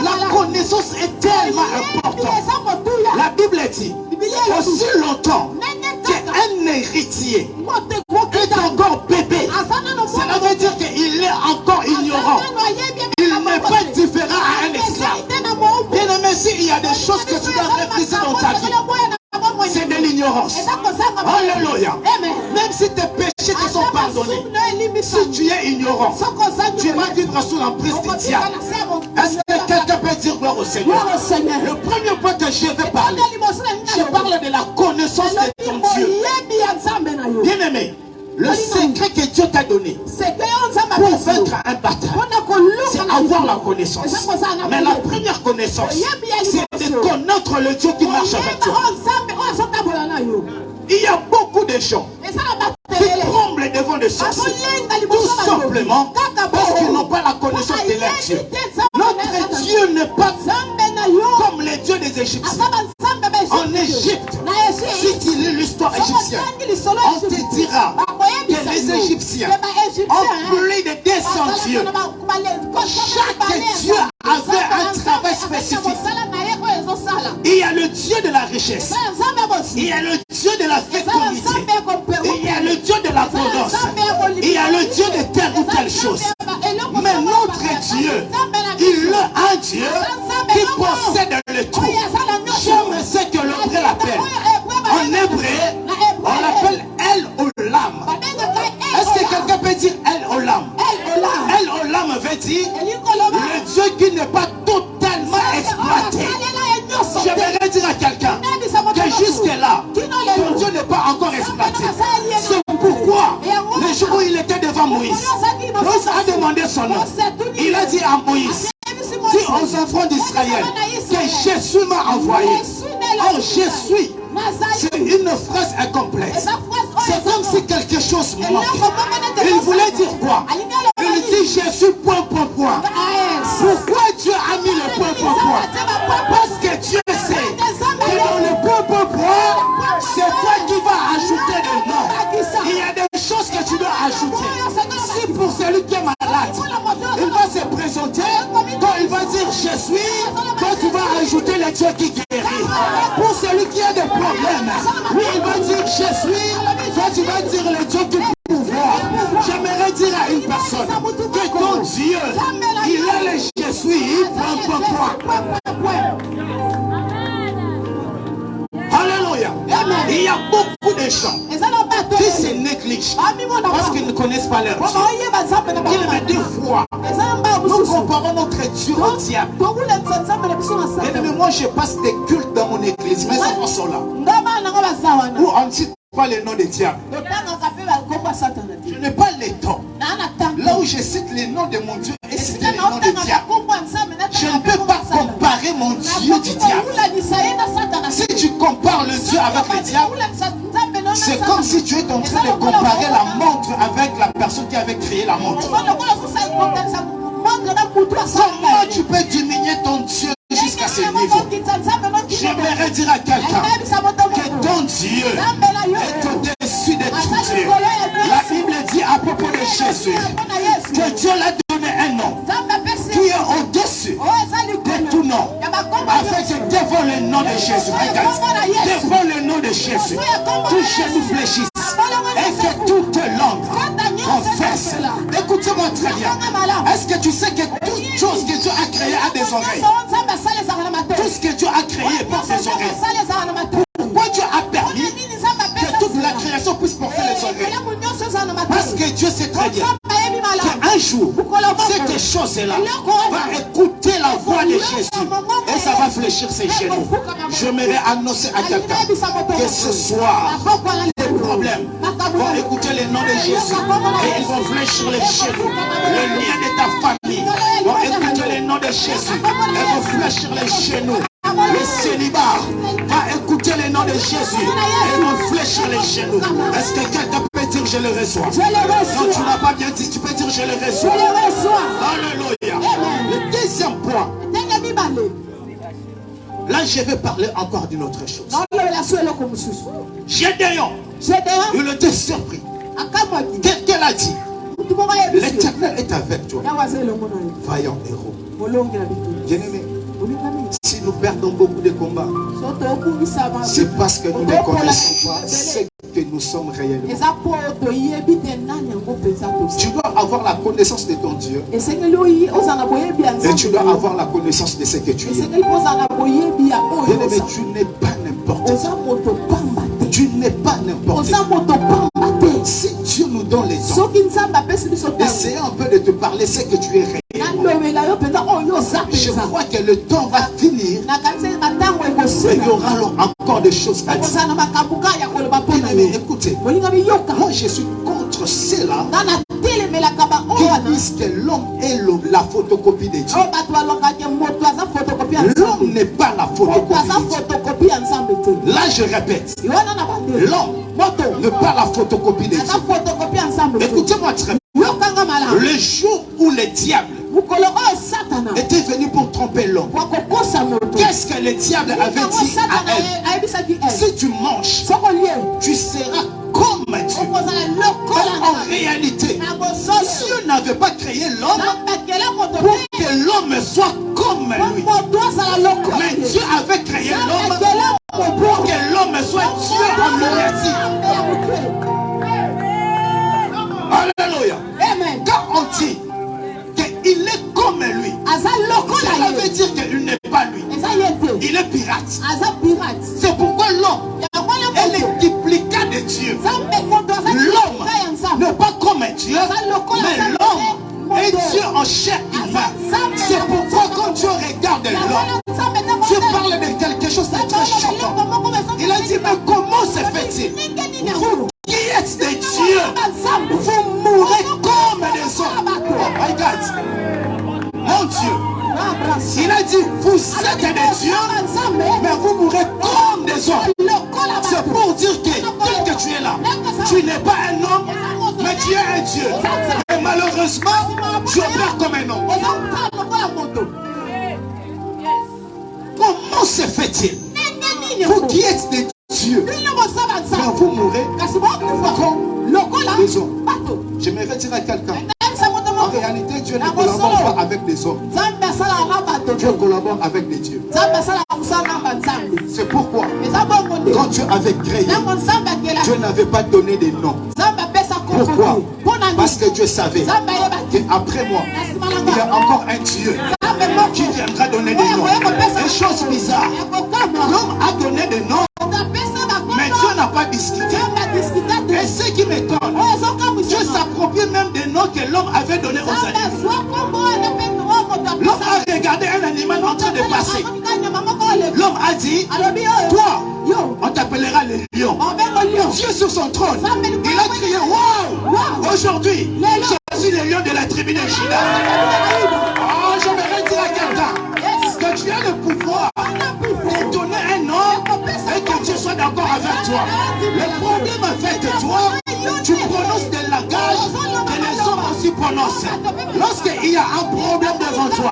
Speaker 4: La connaissance est tellement importante. La Bible dit, aussi longtemps qu'un héritier est encore bébé, cela veut dire qu'il est encore ignorant. Il n'est pas différent à un esclave. Bien aimé, s'il y a des choses que tu dois réfléchir dans ta vie, c'est de l'ignorance. Alléluia. Même si tes péchés te sont pardonnés, si tu es ignorant, tu vas vivre sous l'emprise du diable. Est-ce que quelqu'un peut dire gloire au Seigneur? Le premier point que je vais parler, je parle de la connaissance de ton Dieu. Bien aimé, le secret que Dieu t'a donné pour vaincre un bataille, c'est avoir la connaissance. Mais la première connaissance, c'est de connaître le Dieu qui marche avec toi. Il y a beaucoup de gens qui tremblent devant des sorciers, tout simplement parce qu'ils n'ont pas la connaissance de leur Dieu. Notre Dieu n'est pas comme les dieux des Égyptiens. En Égypte, si tu lis l'histoire égyptienne, on te dira que les Égyptiens ont plus de 200 dieux. Chaque dieu avait un travail spécifique. Il y a le Dieu de la richesse, il y a le Dieu de la fécondité, il y a le Dieu de l'abondance, il chose. Mais notre Dieu, il est un Dieu qui possède le tout. J'aime ce que l'hébreu l'appelle. En hébreu, on l'appelle El Olam. Est-ce que quelqu'un peut dire El Olam? El Olam veut dire le Dieu qui n'est pas totalement exploité. J'aimerais dire à quelqu'un que jusque-là, ton Dieu n'est pas encore exploité. C'est pourquoi, le jour où il était devant Moïse, Moïse a demandé son nom. Il a dit à Moïse, dis aux enfants d'Israël que Jésus m'a envoyé. Oh, je suis. C'est une phrase incomplète. C'est comme si quelque chose manque. Il voulait dire quoi? Il dit Jésus point. Pourquoi Dieu a mis le point? Parce que Dieu sait que dans le point, c'est toi qui vas ajouter des noms. Il y a des choses que tu dois ajouter. Si pour celui qui est malade, il va se présenter, quand il va dire je suis, toi tu vas ajouter le Dieu qui guérit. Pour celui qui a des problèmes, lui il va dire je suis, toi tu vas dire le Dieu qui pouvoir. J'aimerais dire à une personne que ton Dieu, il est le je suis, point. Alléluia. Il y a beaucoup de gens qui se négligent parce qu'ils ne connaissent pas leur Dieu. Il met deux fois. Nous comparons notre Dieu au diable. Et moi je passe des cultes dans mon église. Mes enfants sont là. Où on ne cite pas le nom du diable. Je n'ai pas le temps. Là où je cite le nom de mon Dieu et citer le nom du diable. Je ne peux pas comparer mon Dieu du diable. Si tu compares le Dieu avec le diable, c'est comme si tu es en train de comparer la montre avec la personne qui avait créé la montre. Comment tu peux diminuer ton Dieu jusqu'à ce niveau? J'aimerais dire à quelqu'un que ton Dieu est au-dessus de tout Dieu. La Bible dit à propos de Jésus que Dieu l'a donné un nom qui est au-dessus de tout nom, afin que devant le nom de Jésus, devant le nom de Jésus, tout genou fléchisse et que toute langue confesse. Écoutez-moi très bien. Est-ce que tu sais que toute chose que Dieu a créée a des oreilles? Tout ce que Dieu a créé porte des oreilles. Pourquoi Dieu a permis que toute la création puisse porter les oreilles? Parce que Dieu sait très bien qu'un jour, cette chose-là va écouter la voix de Jésus et ça va fléchir ses genoux. J'aimerais annoncer à quelqu'un que ce soir, les problèmes vont écouter le nom de Jésus et ils vont fléchir les genoux. Le lien de ta famille vont écouter le nom de Jésus et vont fléchir les genoux. Le célibat va écouter le nom de Jésus et vont fléchir les genoux. Est-ce que quelqu'un peut dire je le reçois? Non, tu n'as pas bien dit, tu peux dire je le reçois. Alléluia. Le deuxième point. Là, je vais parler encore d'une autre chose. Gédéon, il était surpris. Quelqu'un l'a dit. L'Éternel est avec toi. Vaillant héros. Bien-aimé, si nous perdons beaucoup de combats, c'est parce que nous ne connaissons pas ce que nous sommes réellement. Tu dois avoir la connaissance de ton Dieu et tu dois avoir la connaissance de ce que tu es. Bien-aimé, tu n'es pas n'importe qui. Tu n'es pas n'importe qui. Si Dieu nous donne les temps, essayons un peu de te parler ce que tu es réellement. Je crois que le temps va finir et il y aura encore des choses à dire. Bien-aimé, écoutez, moi je suis contre cela qui disent que l'homme est la photocopie de Dieu. L'homme n'est pas la photocopie de Dieu. Là je répète, l'homme n'est pas la photocopie de Dieu. Écoutez-moi très bien. Le jour où le diable était venu pour tromper l'homme, qu'est-ce que le diable avait dit à Ève? Si tu manges, tu seras comme Dieu. En réalité, Dieu n'avait pas créé l'homme pour que l'homme soit comme lui. Mais Dieu avait créé l'homme pour que l'homme soit Dieu en miniature. Alléluia. Quand on dit
Speaker 5: C'est pourquoi l'homme est le duplicat de Dieu. L'homme n'est pas comme un Dieu, mais l'homme est Dieu en chair humaine. C'est pourquoi quand Dieu regarde l'homme, Dieu parle de quelque chose de très choquant. Il a dit, mais comment se fait-il? Vous qui êtes des dieux, vous mourrez comme des hommes. Oh my God. Mon Dieu. Il a dit, vous êtes des dieux, mais vous mourrez comme des hommes. C'est pour dire que tel que tu es là, tu n'es pas un homme, mais tu es un Dieu. Et malheureusement, tu opères comme un homme. Comment se fait-il? Vous qui êtes des dieux, quand vous mourrez comme les hommes. J'aimerais dire à quelqu'un, en réalité, Dieu ne collabore pas avec des hommes. Dieu collabore avec des dieux. C'est pourquoi, quand Dieu avait créé, Dieu n'avait pas donné des noms. Pourquoi? Parce que Dieu savait qu'après moi, il y a encore un Dieu qui viendra donner des noms. Une chose bizarre, l'homme a donné des noms, mais Dieu n'a pas discuté. Et ce qui m'étonne, Dieu s'approprie même des noms que l'homme avait donnés aux animaux. L'homme a regardé un animal en train de passer. L'homme a dit, toi, on t'appellera le lion. Dieu sur son trône, il a crié, wow, aujourd'hui, je suis le lion de la tribu de Juda. Oh, j'aimerais dire à quelqu'un que tu as le pouvoir de donner un nom et que Dieu soit d'accord avec toi. Le problème avec toi, tu prononces des langages que les hommes aussi prononcent. Lorsqu'il y a un problème devant toi,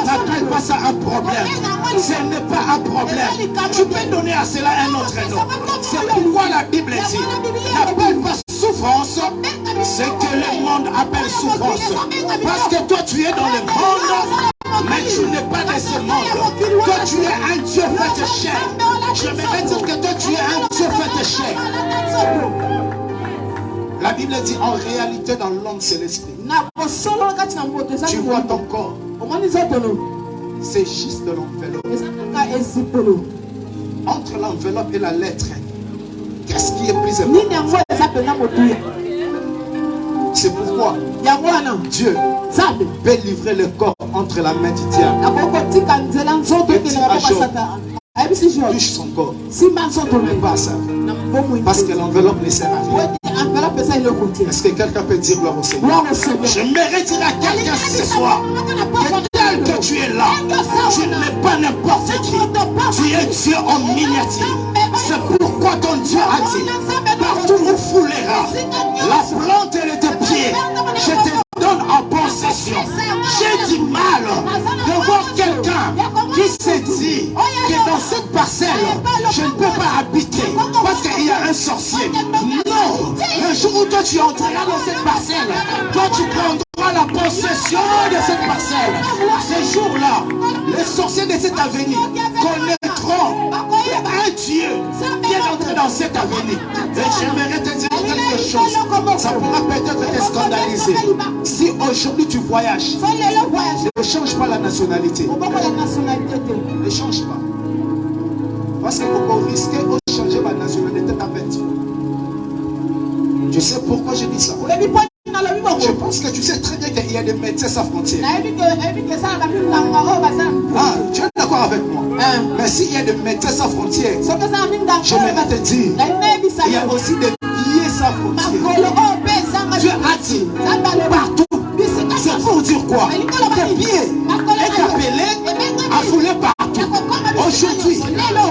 Speaker 5: n'appelle pas ça un problème. Ce n'est pas un problème. Tu peux donner à cela un autre nom. C'est pourquoi la Bible dit, n'appelle pas souffrance ce que le monde appelle souffrance. Parce que toi tu es dans le monde, mais tu n'es pas de ce monde. Toi tu es un Dieu fait chair. Je vais dire que toi tu es un Dieu fait chair. La Bible dit en réalité dans l'homme c'est l'esprit. Tu vois ton corps. C'est juste de l'enveloppe. Entre l'enveloppe et la lettre, qu'est-ce qui est plus important? C'est pourquoi Dieu peut livrer le corps entre la main du diable. Touche son corps. Mais pas ça. Parce que l'enveloppe ne sert à rien. Est-ce que quelqu'un peut dire gloire au Seigneur? J'aimerais dire à quelqu'un ce soir que tel que tu es là, tu n'es pas n'importe qui. Tu es Dieu en miniature. C'est pourquoi ton Dieu a dit, partout où foulera la plante de tes pieds, je te donne en possession. J'ai du mal de voir quelqu'un qui se dit que dans cette parcelle, je ne peux pas habiter parce qu'il y a un sorcier. Non, le jour où toi tu entreras dans cette parcelle, toi tu prendras la possession de cette parcelle. Ce jour-là, les sorciers de cette avenue connaîtront un Dieu qui est entré dans cette avenue. Et j'aimerais te dire quelque chose. Ça pourra peut-être te scandaliser. Si aujourd'hui tu voyages, ne change pas la nationalité. Ne change pas. Parce que vous risquez de changer ma nationalité avec toi. Tu sais pourquoi je dis ça? Je pense que tu sais très bien qu'il y a des médecins sans frontières. Ah, tu es d'accord avec moi? Mais s'il y a des médecins sans frontières, j'aimerais te dire, il y a aussi des billets sans frontières. Dieu a dit partout. C'est pour dire quoi? Tes pieds est appelé à fouler partout. Aujourd'hui,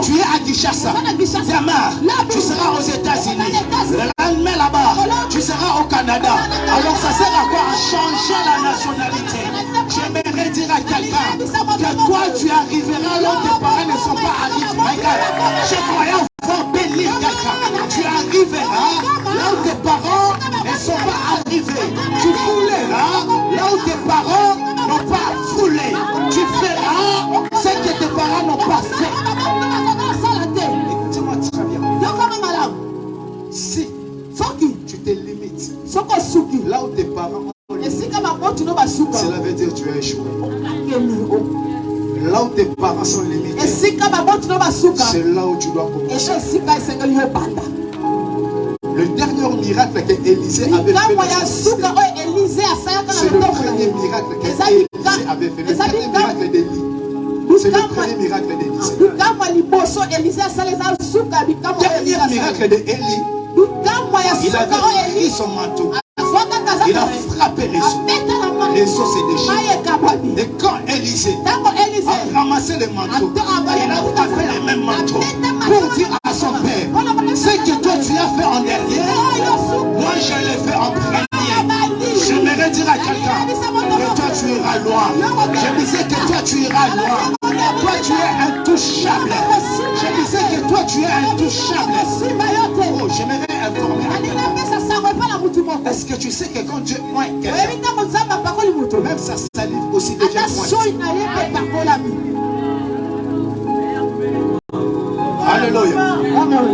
Speaker 5: tu es à Kinshasa. Demain, tu seras aux États-Unis. Le lendemain là-bas, tu seras au Canada. Alors ça sert à quoi? À changer la nationalité. J'aimerais dire à quelqu'un que toi tu arriveras là où tes parents ne sont pas arrivés. Regarde, je croyais voir bénir quelqu'un. Tu arriveras là où tes parents ne sont pas arrivés. Tu fouleras là où tes parents n'ont pas foulé. Tu feras ce que tes parents n'ont pas fait. Écoutez-moi très bien. Si tu te limites là où tes parents ont limité, cela veut dire que tu as échoué. Là où tes parents sont limités, c'est là où tu dois commencer. Le dernier miracle que Élisée avait fait, c'est le premier miracle que Élisée avait fait. Le dernier miracle d'Élie. C'est le premier miracle d'Élisée. Le dernier miracle d'Élie, il avait pris son manteau. Il a frappé les eaux. Les eaux s'est déchirées. Et quand Élisée a ramassé le manteau, il a frappé le même manteau pour dire à son père, ce que toi tu as fait en dernier, moi je l'ai fait en premier. J'aimerais dire à quelqu'un que toi tu iras loin. Je disais que toi tu iras loin. Toi tu es intouchable. Je disais que toi tu es intouchable. Oh, j'aimerais informer. Est-ce que tu sais que quand Dieu pointe quelqu'un, même sa salive aussi déjà pointe. Alléluia.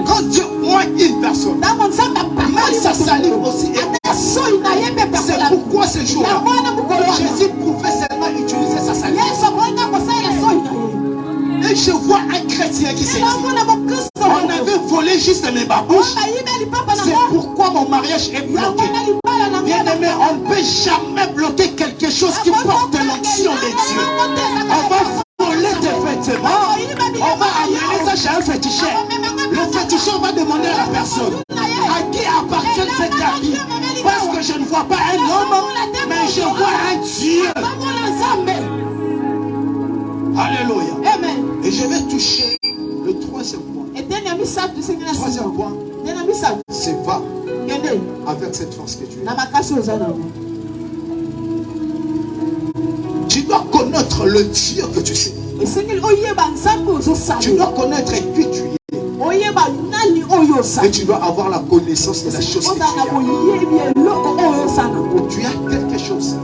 Speaker 5: Quand Dieu pointe une personne, même sa salive aussi est pointe. C'est pourquoi ce jour-là, Jésus pouvait seulement utiliser sa salive. Et je vois un chrétien qui s'est dit, on avait volé juste mes babouches. C'est pourquoi mon mariage est bloqué. Bien aimé, on ne peut jamais bloquer quelque chose qui porte l'onction de Dieu. On va voler tes vêtements. On va amener ça chez un féticheur. Le féticheur va demander à la personne, à qui appartient cet habit? Parce que je ne vois pas un homme, mais je vois un Dieu. Alléluia. Amen. Et je vais toucher le troisième point. Le troisième point, c'est va avec cette force que tu es. Tu dois connaître le Dieu que tu sais. Tu dois connaître qui tu es. Et tu dois avoir la connaissance de la chose que tu as. Tu as quelque chose.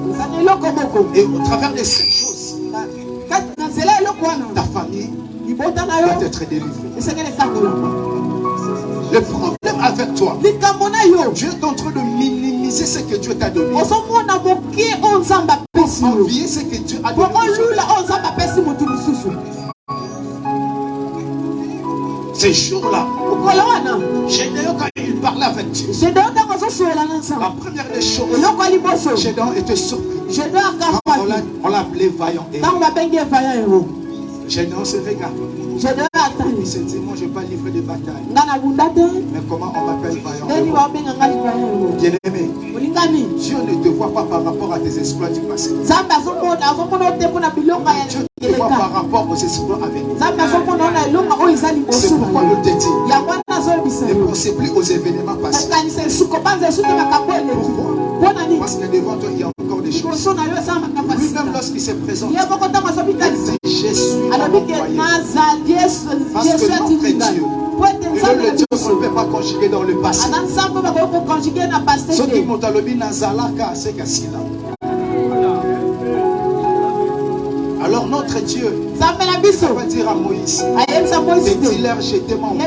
Speaker 5: Et au travers de cette chose, ta famille doit être délivrée. Le problème avec toi, Dieu est en train de minimiser ce que Dieu t'a donné. Pour envier ce que Dieu a donné. Ces jours-là, Gédéon, quand il parlait avec Dieu, la première des choses, Gédéon était surpris. On l'appelait vaillant. Gédéon se regarde. Il se dit, moi je ne vais pas livrer de bataille. Mais comment on m'appelle vaillant? Bien-aimé, Dieu ne te voit pas par rapport à tes exploits du passé. Dieu te voit par rapport aux exploits à venir. C'est pourquoi je te dis, ne pensez plus aux événements passés. Pourquoi? Parce que devant toi il y a encore des choses. Lui-même lorsqu'il se présente, il dit, je suis envoyé. Parce que notre Dieu, il est le Dieu qu'on ne peut pas conjuguer dans le passé. Ce qui m'ont dit, Nazalaka, c'est Kassila. Alors notre Dieu, ça va dire à Moïse, dis-leur, j'étais mon envoyé.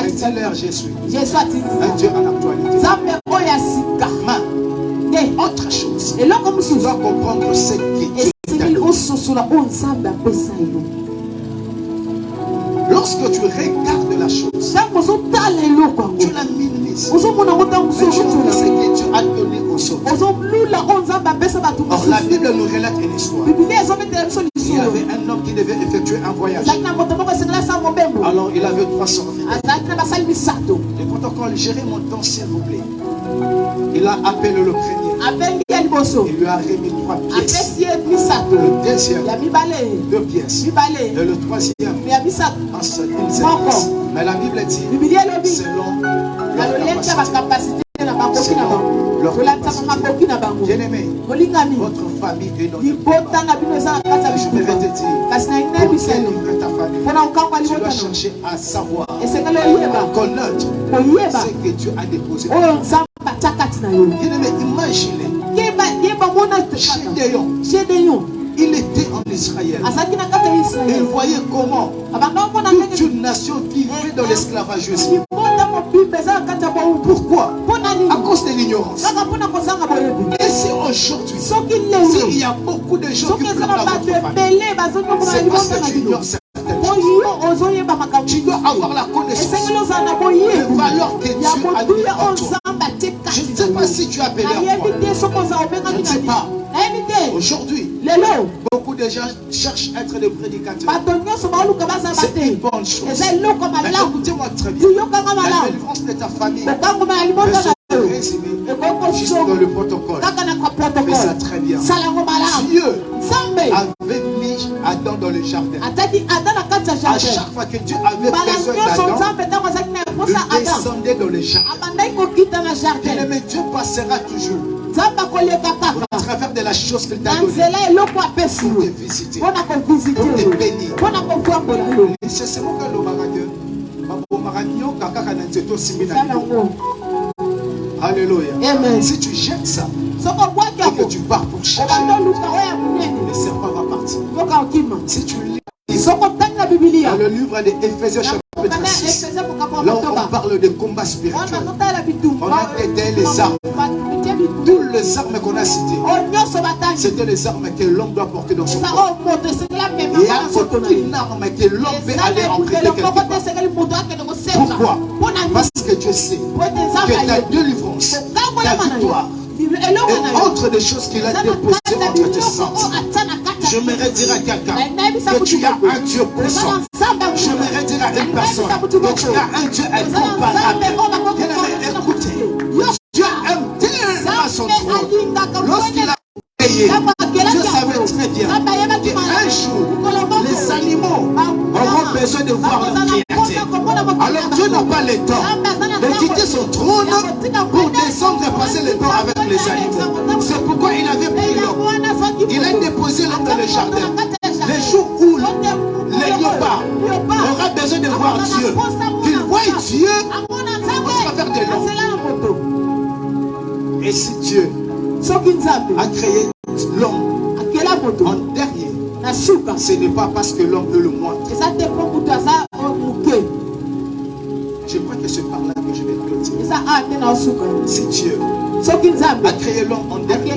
Speaker 5: Dis-leur, je suis un Dieu en actualité. Mais autre chose, tu dois comprendre ce que Dieu t'a donné. Lorsque tu regardes la chose, tu la minimises. Mais tu vois ce que Dieu a donné aux autres. Or, la Bible nous relate une histoire. Il y avait un homme qui devait effectuer un voyage. Alors, il avait 300 vies. Le protocole, gérez mon temps, s'il vous plaît. Il a appelé le premier. Il lui a remis 3 pièces. Le deuxième, 2 pièces. Et le troisième, un seul, une seule pièce. Mais la Bible dit, selon leur capacité. Bien-aimé, votre famille est notre famille. Je vais te dire, pour livrer ta famille, tu dois chercher à savoir, à connaître ce que Dieu a déposé. Bien-aimé, imaginez, Gédéon, il était en Israël. Et voyez comment toute une nation vivait dans l'esclavagisme. Pourquoi? À cause de l'ignorance. Et si aujourd'hui, s'il y a beaucoup de gens qui pleurent dans votre famille, c'est parce que tu ignores certaines Tu dois avoir la connaissance des valeurs que Dieu a données en toi. Je ne sais pas si tu as appelé à quoi. Je ne sais pas. Aujourd'hui, beaucoup de gens cherchent à être des prédicateurs. C'est une bonne chose. Mais écoutez-moi très bien. La délivrance de ta famille peut se résumer juste dans le protocole. Mais ça très bien. Dieu avait mis Adam dans le jardin. À chaque fois que Dieu avait besoin d'Adam, il descendait dans le jardin. Bien-aimé, Dieu passera toujours au travers de la chose qu'il t'a donnée pour te visiter, pour te bénir. C'est ce que alléluia. Si tu jettes ça et que tu pars pour chercher, le serpent va partir. Si tu lis dans le livre de Éphésiens chapitre 6, là on parle de combat spirituel. On a été les armes. Toutes les armes qu'on a citées, c'était les armes que l'homme doit porter dans son corps. Il y a aucune arme que l'homme peut aller emprunter quelque part. Pourquoi? Parce que Dieu sait que ta délivrance, ta victoire, et autre des choses qu'il a déposées entre tes sens. J'aimerais dire à quelqu'un que tu as un Dieu puissant. J'aimerais dire à une personne que tu as un Dieu incomparable. Écoutez, Dieu aime tellement son trône. Lorsqu'il a créé, Dieu savait très bien qu'un jour, les animaux auront besoin de voir leur créateur. Alors Dieu n'a pas le temps de quitter son trône pour descendre et passer le temps avec les animaux. C'est pourquoi il avait pris l'homme. Il a déposé l'homme dans le jardin. Les jours où les léopards aura besoin de voir Dieu, qu'il voit Dieu au travers de l'homme. Et si Dieu a créé l'homme en dernier, ce n'est pas parce que l'homme est le moindre. Je crois que c'est par là que je vais clôturer. Si Dieu a créé l'homme en dernier,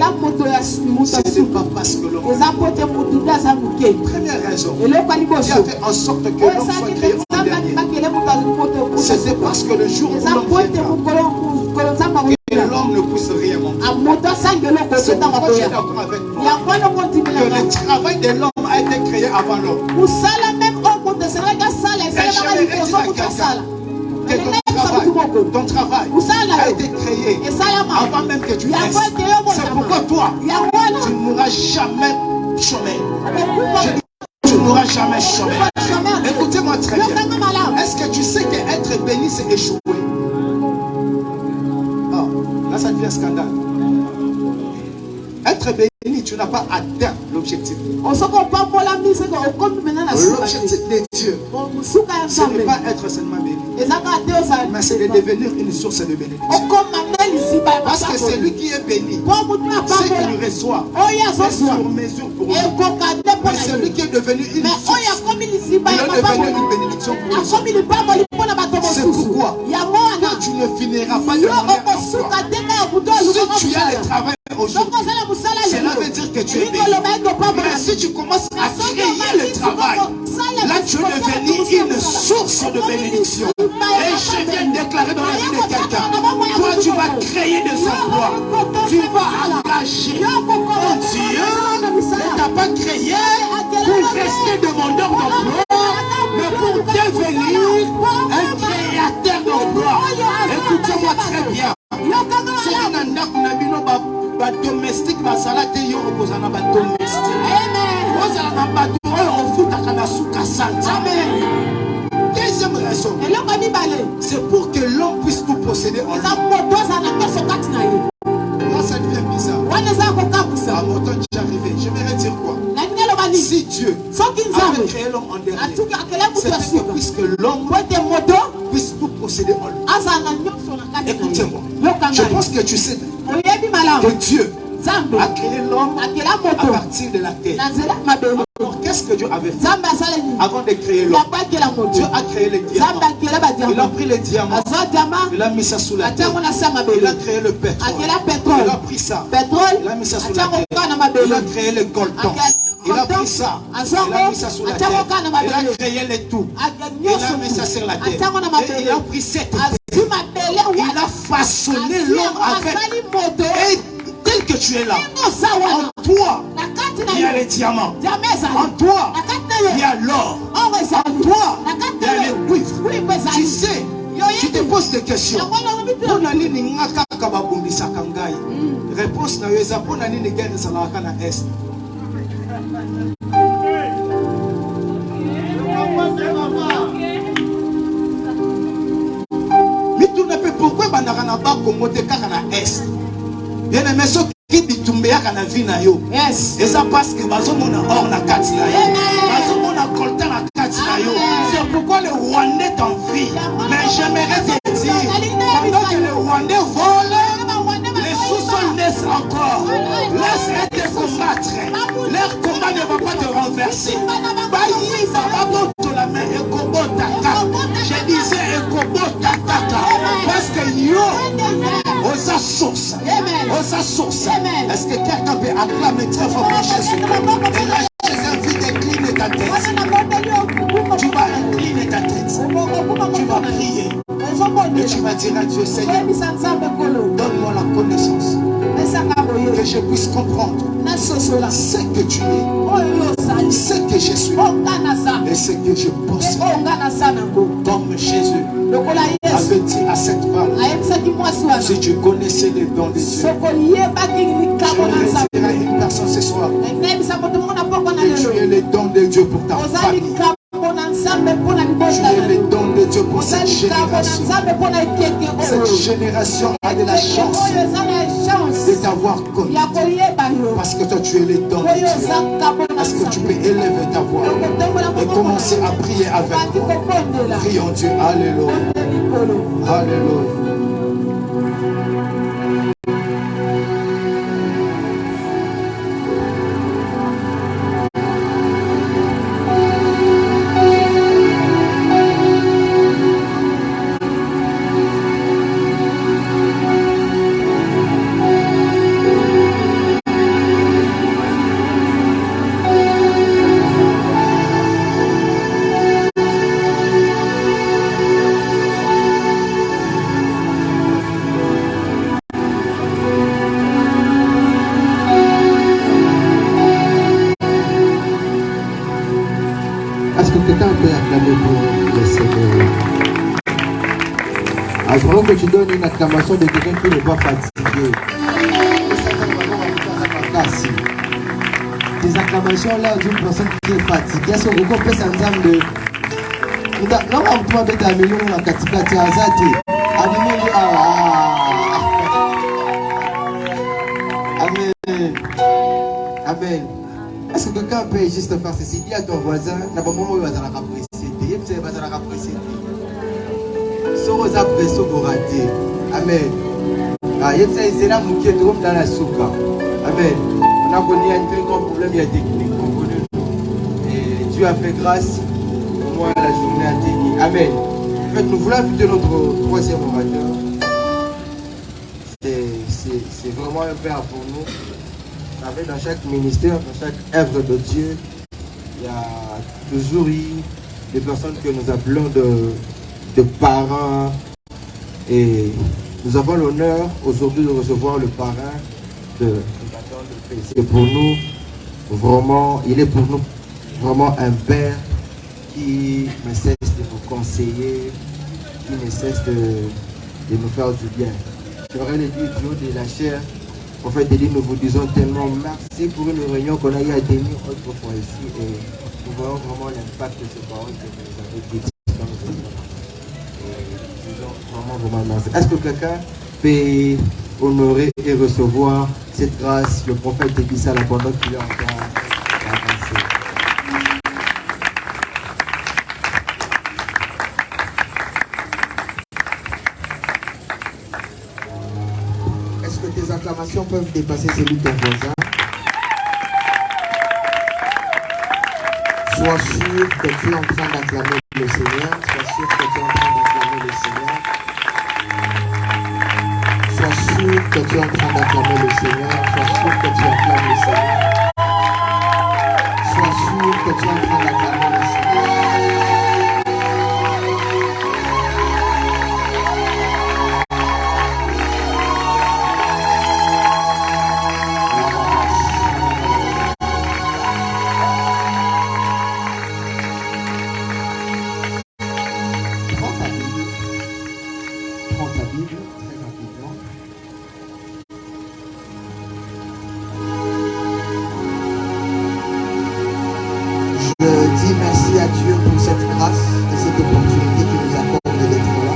Speaker 5: ce n'est pas parce que l'homme est le première raison. Dieu a fait en sorte que l'homme soit créé en dernier. C'est parce que le jour où l'homme viendra, que l'homme ne puisse rien manquer. C'est pourquoi je suis d'accord avec moi que le travail de l'homme a été créé avant l'homme. Et j'aimerais dire à quelqu'un que ton travail a été créé avant même que tu naisses. C'est pourquoi toi, tu ne mourras jamais chômé. Tu ne mourras jamais chômé. Écoutez-moi très bien. Est-ce que tu sais qu'être béni, c'est échouer? Oh, là, ça devient un scandale. Être béni, tu n'as pas atteint l'objectif. L'objectif de Dieu, ce n'est pas être seulement béni, mais c'est de devenir une source de bénédiction. Parce que c'est lui qui est béni, c'est qu'il reçoit, c'est sur mesure pour lui. Mais c'est lui qui est devenu une source, il est devenu une bénédiction pour lui. C'est pourquoi quand tu ne finiras pas de demander encore, si tu as le travail aujourd'hui, cela veut dire que tu es béni. Mais si tu commences à créer le travail, là tu es devenu une source de bénédiction. Et je viens de déclarer dans la vie de quelqu'un, toi tu vas créer des emplois, tu vas engager. Oh Dieu ne t'a pas créé pour rester demandeur d'emploi, mais pour devenir un créateur d'emploi. Écoutez-moi très bien. C'est un domestique basala te yo okozana ba domestique. Ozala na bato oyo ofutaka na suka santa. Deuxième raison, c'est pour que l'homme puisse tout posséder en lui. Là ça devient bizarre. À mon temps déjà arrivé, j'aimerais dire quoi? Si Dieu avait créé l'homme en dernier, c'est que puisque l'homme puisse tout posséder en lui. Écoutez-moi, je pense que tu sais que Dieu a créé l'homme à partir de la terre. Alors qu'est-ce que Dieu avait fait avant de créer l'homme? Dieu a créé les diamants. Il a pris les diamants, il a mis ça sous la terre. Il a créé le pétrole. Il a pris ça, il a mis ça sous la terre. Il a créé le coltan. Il a pris ça. Il a mis ça sur la terre. Il a créé les tout. Il a mis ça sur la terre. Et il a pris cette terre. Il a façonné l'homme avec. Et tel que tu es là, en toi, il y a les diamants. En toi, il y a l'or. En toi, il y a les cuivres. Tu sais, tu te poses des questions. Réponse na yoza pona nini guerre salaka na est. Mitu na pe pourquoi bandaka na ba Congo te kaka na est. Bien aimé so ki bitumbeya kana vie na yo. Yes. Et ça parce que bazo mona or na kati na yo. Bazo mona coltan na kati na yo. C'est pourquoi le Rwandais t'envie. Mais j'aimerais te dire pendant que le Rwandais vole, les sous-sols naissent encore. Laisse te combattre. Leur combat ne va pas te renverser. Bayi va la main et kobota kaka. Je disais et kobota kaka. Parce que yo, osa source. Osa source. Est-ce que quelqu'un peut acclamer très fort pour Jésus? Et là, Jésus invite d'incliner ta tête. Tu vas incliner ta tête. Tu vas prier. Et tu vas dire à Dieu, Seigneur, donne-moi la connaissance. Que je puisse comprendre ce que tu es, ce que je suis et ce que je possède. Comme Jésus avait dit à cette femme, si tu connaissais les dons de Dieu, je dirais à une personne ce soir que tu es les dons de Dieu pour ta famille. Tu es les dons de Dieu pour cette génération. Cette génération a de la chance de t'avoir connu. Parce que toi tu es les dons de Dieu. Est-ce que tu peux élever ta voix et commencer à prier avec moi? Prions Dieu. Alléluia. Alléluia.
Speaker 4: Avant que tu donnes une acclamation de quelqu'un qui n'est pas fatigué. Des acclamations là d'une personne qui est fatiguée. Est-ce que vous comprenez ça de... Non, on peut mettre un million dans la catégorie Azati. Amen. Amen. Est-ce que quelqu'un peut juste faire ceci? Dis à ton voisin, n'a pas moment où il va dans la précédé. Il va dans la précédé. Soza presso borate. Amen. Ah, il c'est là mon qui est dans la souka. Amen. On a connu un très grand problème, il y a technique qu'on connaît. Et Dieu a fait grâce. Au moins la journée a été. Amen. En fait, nous voulons inviter notre troisième orateur. C'est vraiment un père pour nous. Vous savez, dans chaque ministère, dans chaque œuvre de Dieu, il y a toujours eu des personnes que nous appelons de parrains, et nous avons l'honneur aujourd'hui de recevoir le parrain de c'est pour nous vraiment, il est pour nous vraiment un père qui ne cesse de nous conseiller, qui ne cesse de nous faire du bien. J'aurais le dire du haut de la chair, en fait, nous vous disons tellement merci pour une réunion qu'on a eu à tenir autrefois ici, et nous voyons vraiment l'impact de ces paroles que vous avez dites dans notre vie. Vraiment merci. Est-ce que quelqu'un peut honorer et recevoir cette grâce, le prophète dit ça là pendant qu'il est encore avancé? Est-ce que tes acclamations peuvent dépasser celui de ton voisin? Sois sûr que tu es en train d'acclamer le Seigneur. Sois sûr que tu es en train d'acclamer le Seigneur. Sois sûr que tu es en train d'acclamer le Seigneur. Sois sûr que tu acclames le Seigneur.
Speaker 3: dis merci à Dieu pour cette grâce et cette opportunité qui nous accorde d'être là.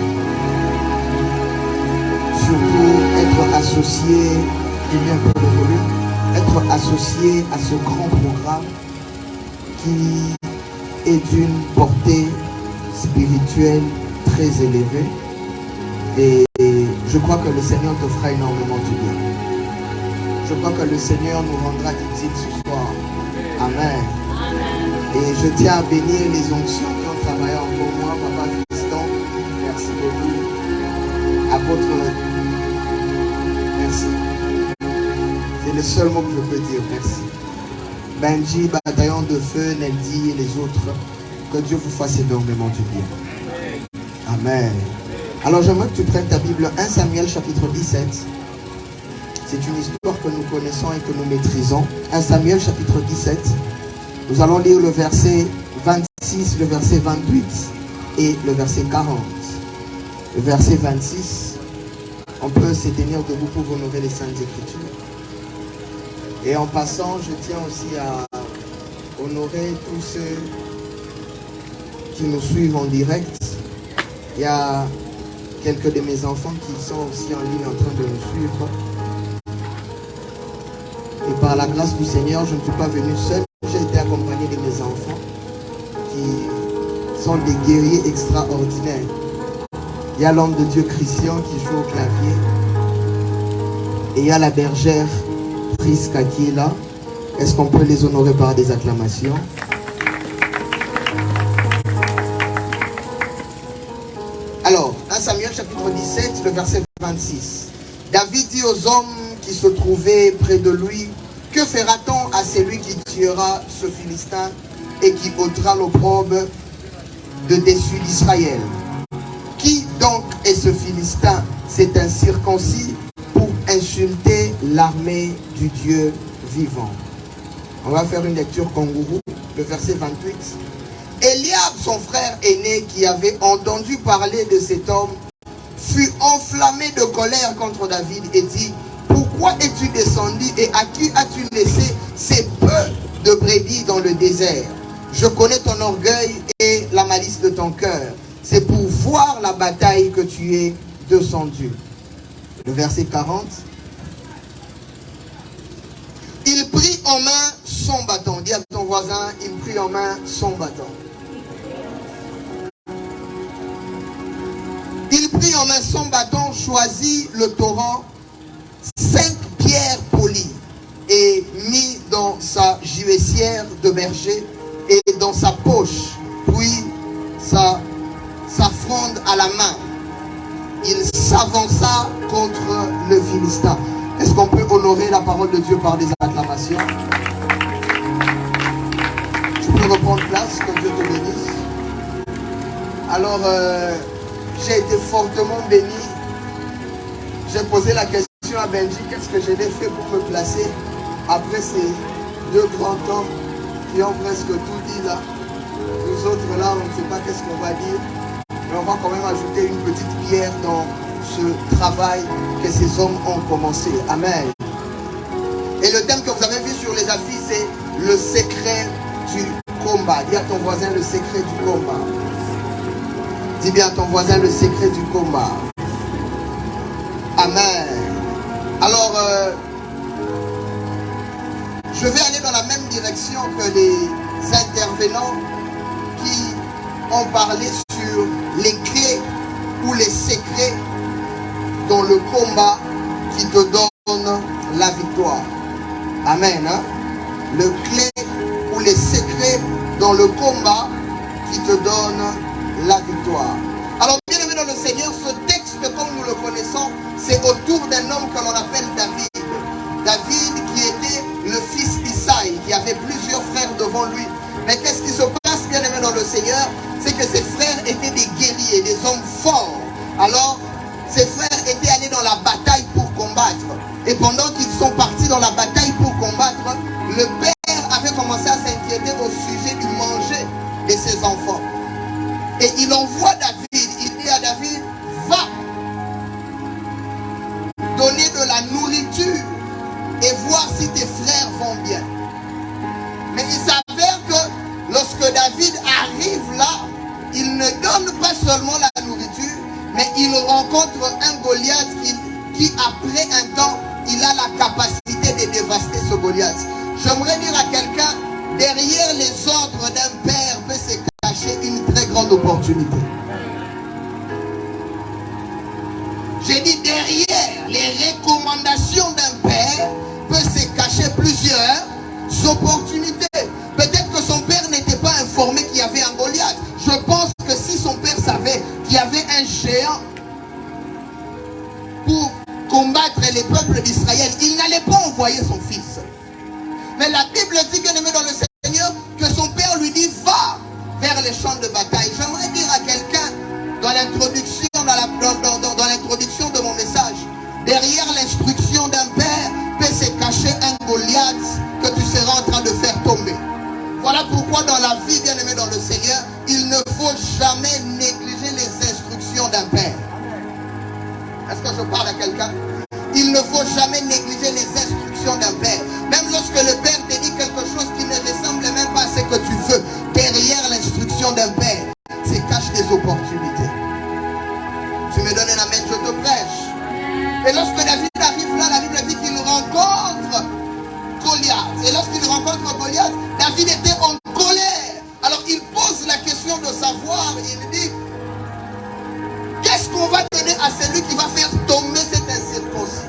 Speaker 3: Surtout être associé, et bien pour le volume, être associé à ce grand programme qui est d'une portée spirituelle très élevée. Et je crois que le Seigneur te fera énormément du bien. Je crois que le Seigneur nous rendra utile ce soir. Amen. Et je tiens à bénir les onctions qui ont travaillé pour moi, Papa Fiston. Merci beaucoup. Apôtre, merci. C'est le seul mot que je peux dire. Merci. Benji, bataillon de feu, Neldi et les autres. Que Dieu vous fasse énormément du bien. Amen. Alors j'aimerais que tu prennes ta Bible, 1 Samuel chapitre 17. C'est une histoire que nous connaissons et que nous maîtrisons. 1 Samuel chapitre 17. Nous allons lire le verset 26, le verset 28 et le verset 40. Le verset 26, on peut se tenir debout pour honorer les Saintes Écritures. Et en passant, je tiens aussi à honorer tous ceux qui nous suivent en direct. Il y a quelques de mes enfants qui sont aussi en ligne en train de nous suivre. Et par la grâce du Seigneur, je ne suis pas venu seul. J'ai été accompagné de mes enfants qui sont des guerriers extraordinaires. Il y a l'homme de Dieu Christian qui joue au clavier. Et il y a la bergère Priska qui est là. Est-ce qu'on peut les honorer par des acclamations? Alors, 1 Samuel chapitre 17, le verset 26. David dit aux hommes qui se trouvaient près de lui: que fera-t-on à celui qui tuera ce Philistin et qui ôtera l'opprobre de dessus d'Israël? Qui donc est ce Philistin? C'est un circoncis pour insulter l'armée du Dieu vivant. On va faire une lecture kangourou, le verset 28. Eliab, son frère aîné, qui avait entendu parler de cet homme, fut enflammé de colère contre David et dit: pourquoi es-tu descendu et à qui as-tu laissé ces peu de brebis dans le désert? Je connais ton orgueil et la malice de ton cœur. C'est pour voir la bataille que tu es descendu. Le verset 40. Il prit en main son bâton. Dis à ton voisin, il prit en main son bâton. Il prit en main son bâton, choisit le torrent, 5 pierres polies, et mit dans sa juissière de berger et dans sa poche, puis sa fronde à la main. Il s'avança contre le Philistin. Est-ce qu'on peut honorer la parole de Dieu par des acclamations? Tu peux reprendre place, que Dieu te bénisse. Alors, j'ai été fortement béni. J'ai posé la question à Benji: qu'est-ce que j'ai fait pour me placer après ces deux grands hommes qui ont presque tout dit là? Nous autres là, on ne sait pas qu'est-ce qu'on va dire, mais on va quand même ajouter une petite pierre dans ce travail que ces hommes ont commencé. Amen. Et le thème que vous avez vu sur les affiches, c'est le secret du combat. Dis à ton voisin: le secret du combat. Dis bien à ton voisin: le secret du combat. Amen. Alors, je vais aller dans la même direction que les intervenants qui ont parlé sur les clés ou les secrets dans le combat qui te donne la victoire. Amen. Hein? Le clé ou les secrets dans le combat qui te donne la victoire. Alors, bien aimé dans le Seigneur, ce texte, comme nous le connaissons, c'est autour d'un homme que l'on appelle David. David qui était le fils d'Isaïe, qui avait plusieurs frères devant lui. Mais qu'est-ce qui se passe, bien aimé dans le Seigneur? C'est que ses frères étaient des guerriers, des hommes forts. Alors, ses frères étaient allés dans la bataille pour combattre. Et pendant qu'ils sont partis dans la bataille pour combattre, le père avait commencé à s'inquiéter au sujet du manger de ses enfants. Et il envoie David, il dit à David: va donner de la nourriture et voir si tes frères vont bien. Mais il s'avère que lorsque David
Speaker 5: d'opportunité. J'ai dit derrière les recommandations d'un père peut se cacher plusieurs opportunités. Peut-être que son père n'était pas informé qu'il y avait un Goliath. Je pense que si son père savait qu'il y avait un géant pour combattre les peuples d'Israël, il n'allait pas envoyer son fils. Mais la Bible dit, bien aimé dans le Seigneur, que son père lui dit, va vers les champs de bataille. J'aimerais dire à quelqu'un dans l'introduction, dans l'introduction de mon message, derrière l'instruction d'un père peut se cacher un Goliath que tu seras en train de faire tomber. Voilà pourquoi dans la vie, bien aimé dans le Seigneur, il ne faut jamais négliger les instructions d'un père. Est-ce que je parle à quelqu'un? Il ne faut jamais négliger les instructions d'un père. Même lorsque le père te dit quelque chose qui ne ressemble même pas à ce que tu veux, derrière l'instruction d'un père se cachent des opportunités. Tu me donnes un amen, je te prêche. Et lorsque David arrive là, la Bible dit qu'il rencontre Goliath. Et lorsqu'il rencontre Goliath, David était en colère. Alors il pose la question de savoir, il dit, qu'est-ce qu'on va donner à celui qui va faire tomber cet incirconcis?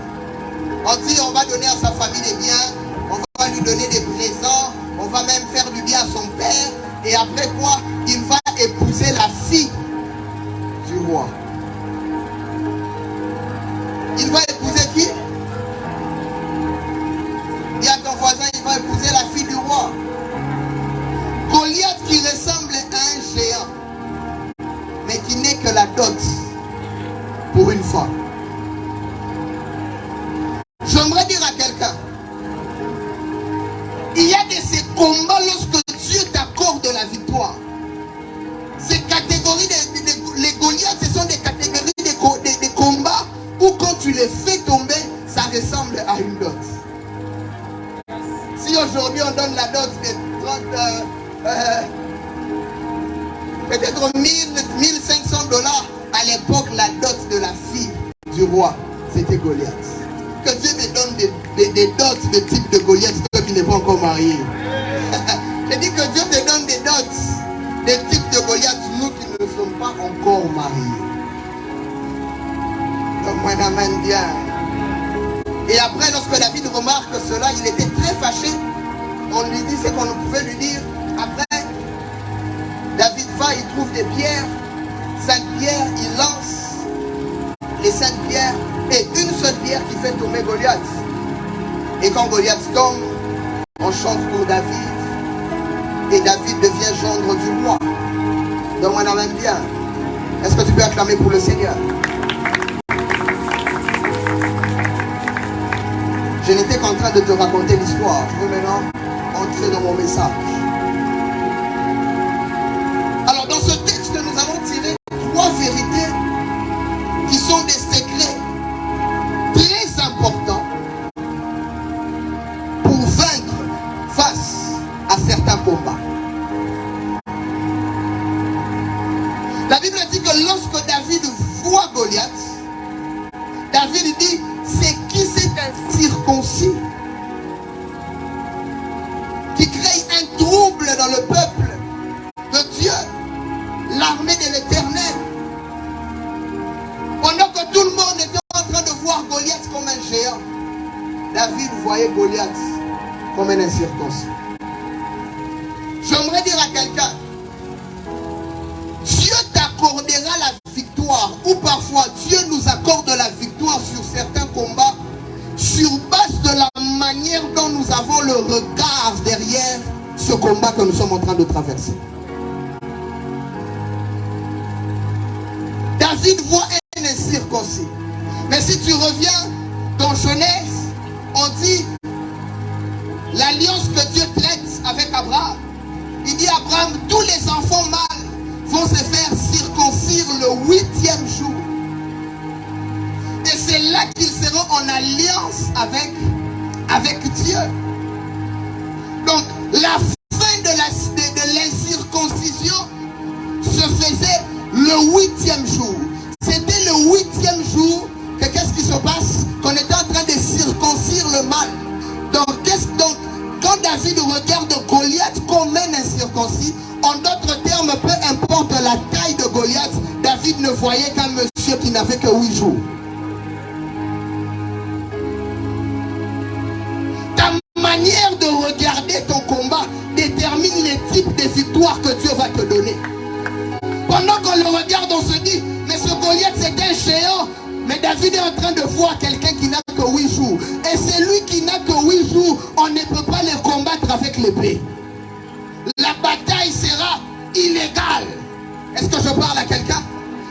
Speaker 5: On dit, on va donner à sa famille des biens, on va lui donner des présents, on va même faire du bien à son père. Et après quoi, il va épouser la fille du roi. Il va épouser qui? Dis à ton voisin, il va épouser la fille du roi. Goliath qui ressemble à un géant, mais qui n'est que la dot pour une femme. J'aimerais dire à quelqu'un, il y a de ces combats lorsque Dieu t'accorde la victoire. Ces catégories, les Goliaths, ce sont des catégories de combats où quand tu les fais tomber, ça ressemble à une dot. Si aujourd'hui on donne la dot de 30, peut-être 1500 $, à l'époque, la dot de la fille du roi, c'était Goliath. Que Dieu me donne des dots de type de Goliath, toi qui n'es pas encore marié. J'ai dit que Dieu te donne des dots de type de Goliath, nous qui ne sommes pas encore mariés. Donc, moi, j'amène bien. Et après, lorsque David remarque cela, il était très fâché. On lui dit ce qu'on pouvait lui dire. Après, David va, il trouve des pierres. 5 pierres, il lance les 5 pierres et une seule pierre qui fait tomber Goliath. Et quand Goliath tombe, on chante pour David et David devient gendre du roi. Donc on amène bien. Est-ce que tu peux acclamer pour le Seigneur? Je n'étais qu'en train de te raconter l'histoire. Je veux maintenant entrer dans mon message. Alors dans ce texte, nous allons tirer 3 vérités qui sont des secrets très importants pour vaincre face à certains combats. La Bible dit que lorsque David voit Goliath, David dit, c'est qui cet incirconcis qui crée un trouble dans le peuple de Dieu, l'armée de l'Éternel. Pendant que tout le monde était en train de voir Goliath comme un géant, David voyait Goliath comme un incirconcis. J'aimerais dire à quelqu'un, Dieu t'accordera la victoire, ou parfois Dieu nous accorde la victoire sur certains combats sur base de la manière dont nous avons le regard derrière ce combat que nous sommes en train de traverser. David voit un incirconcis. Mais si tu reviens dans Genèse, on dit l'alliance que Dieu traite avec Abraham. Il dit à Abraham, tous les enfants mâles vont se faire circoncire le 8e jour. Et c'est là qu'ils seront en alliance avec Dieu. Donc la fin de l'incirconcision se faisait le 8e jour. C'était le 8e jour que qu'est-ce qui se passe? Qu'on était en train de circoncire le mâle. Donc quand David regarde Goliath comme un incirconcis, en d'autres termes, peu importe la voyais qu'un monsieur qui n'avait que 8 jours. Ta manière de regarder ton combat détermine les types de victoires que Dieu va te donner. Pendant qu'on le regarde, on se dit, mais ce Goliath c'est un géant. Mais David est en train de voir quelqu'un qui n'a que 8 jours. Et celui qui n'a que 8 jours, on ne peut pas le combattre avec l'épée. La bataille sera illégale. Est-ce que je parle à quelqu'un?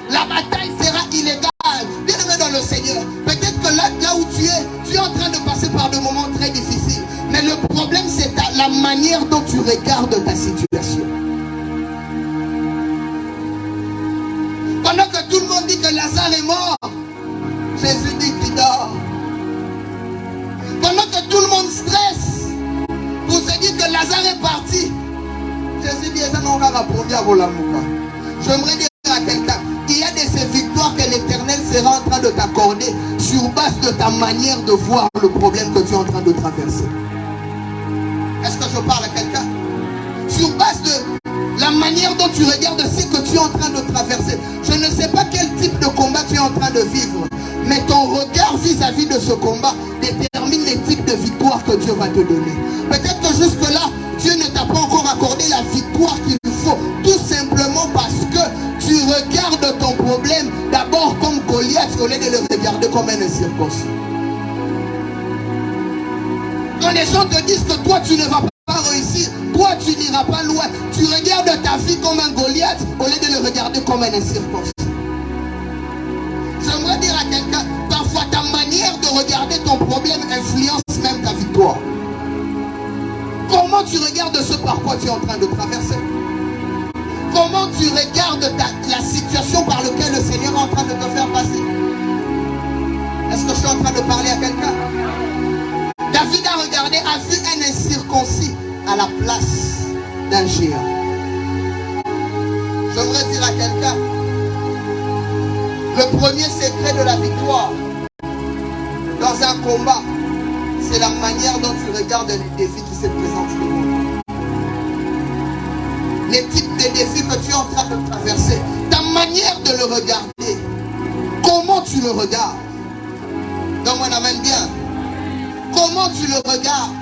Speaker 5: La bataille sera illégale. Bien-aimé dans le Seigneur, peut-être que là où tu es en train de passer par des moments très difficiles. Mais le problème, c'est la manière dont tu regardes ta situation. Pendant que tout le monde dit que Lazare est mort, Jésus dit qu'il dort. Pendant que tout le monde stresse pour se dire que Lazare est parti, Jésus dit, j'aimerais dire à quelqu'un, il y a de ces victoires que l'Éternel sera en train de t'accorder sur base de ta manière de voir le problème que tu es en train de traverser. Est-ce que je parle à quelqu'un? Sur base de la manière dont tu regardes ce que tu es en train de traverser. Je ne sais pas quel type de combat tu es en train de vivre, mais ton regard vis-à-vis de ce combat détermine les types de victoires que Dieu va te donner. Peut-être que jusque-là, Dieu ne t'a pas encore accordé la victoire qu'il faut, tout simplement parce que tu regardes ton problème d'abord comme Goliath au lieu de le regarder comme un incirconcis. Quand les gens te disent que toi tu ne vas pas réussir, toi tu n'iras pas loin, tu regardes ta vie comme un Goliath au lieu de le regarder comme un incirconcis. J'aimerais dire à quelqu'un, parfois ta manière de regarder ton problème influence même ta victoire. Comment tu regardes ce par quoi tu es en train de traverser? Comment tu regardes la situation par laquelle le Seigneur est en train de te faire passer? Est-ce que je suis en train de parler à quelqu'un? David a regardé, a vu un incirconcis à la place d'un géant. J'aimerais dire à quelqu'un, le premier secret de la victoire dans un combat, c'est la manière dont tu regardes les défis qui se présentent devant toi. Les types de défis que tu es en train de traverser, ta manière de le regarder, comment tu le regardes. Donc on amène bien. Comment tu le regardes.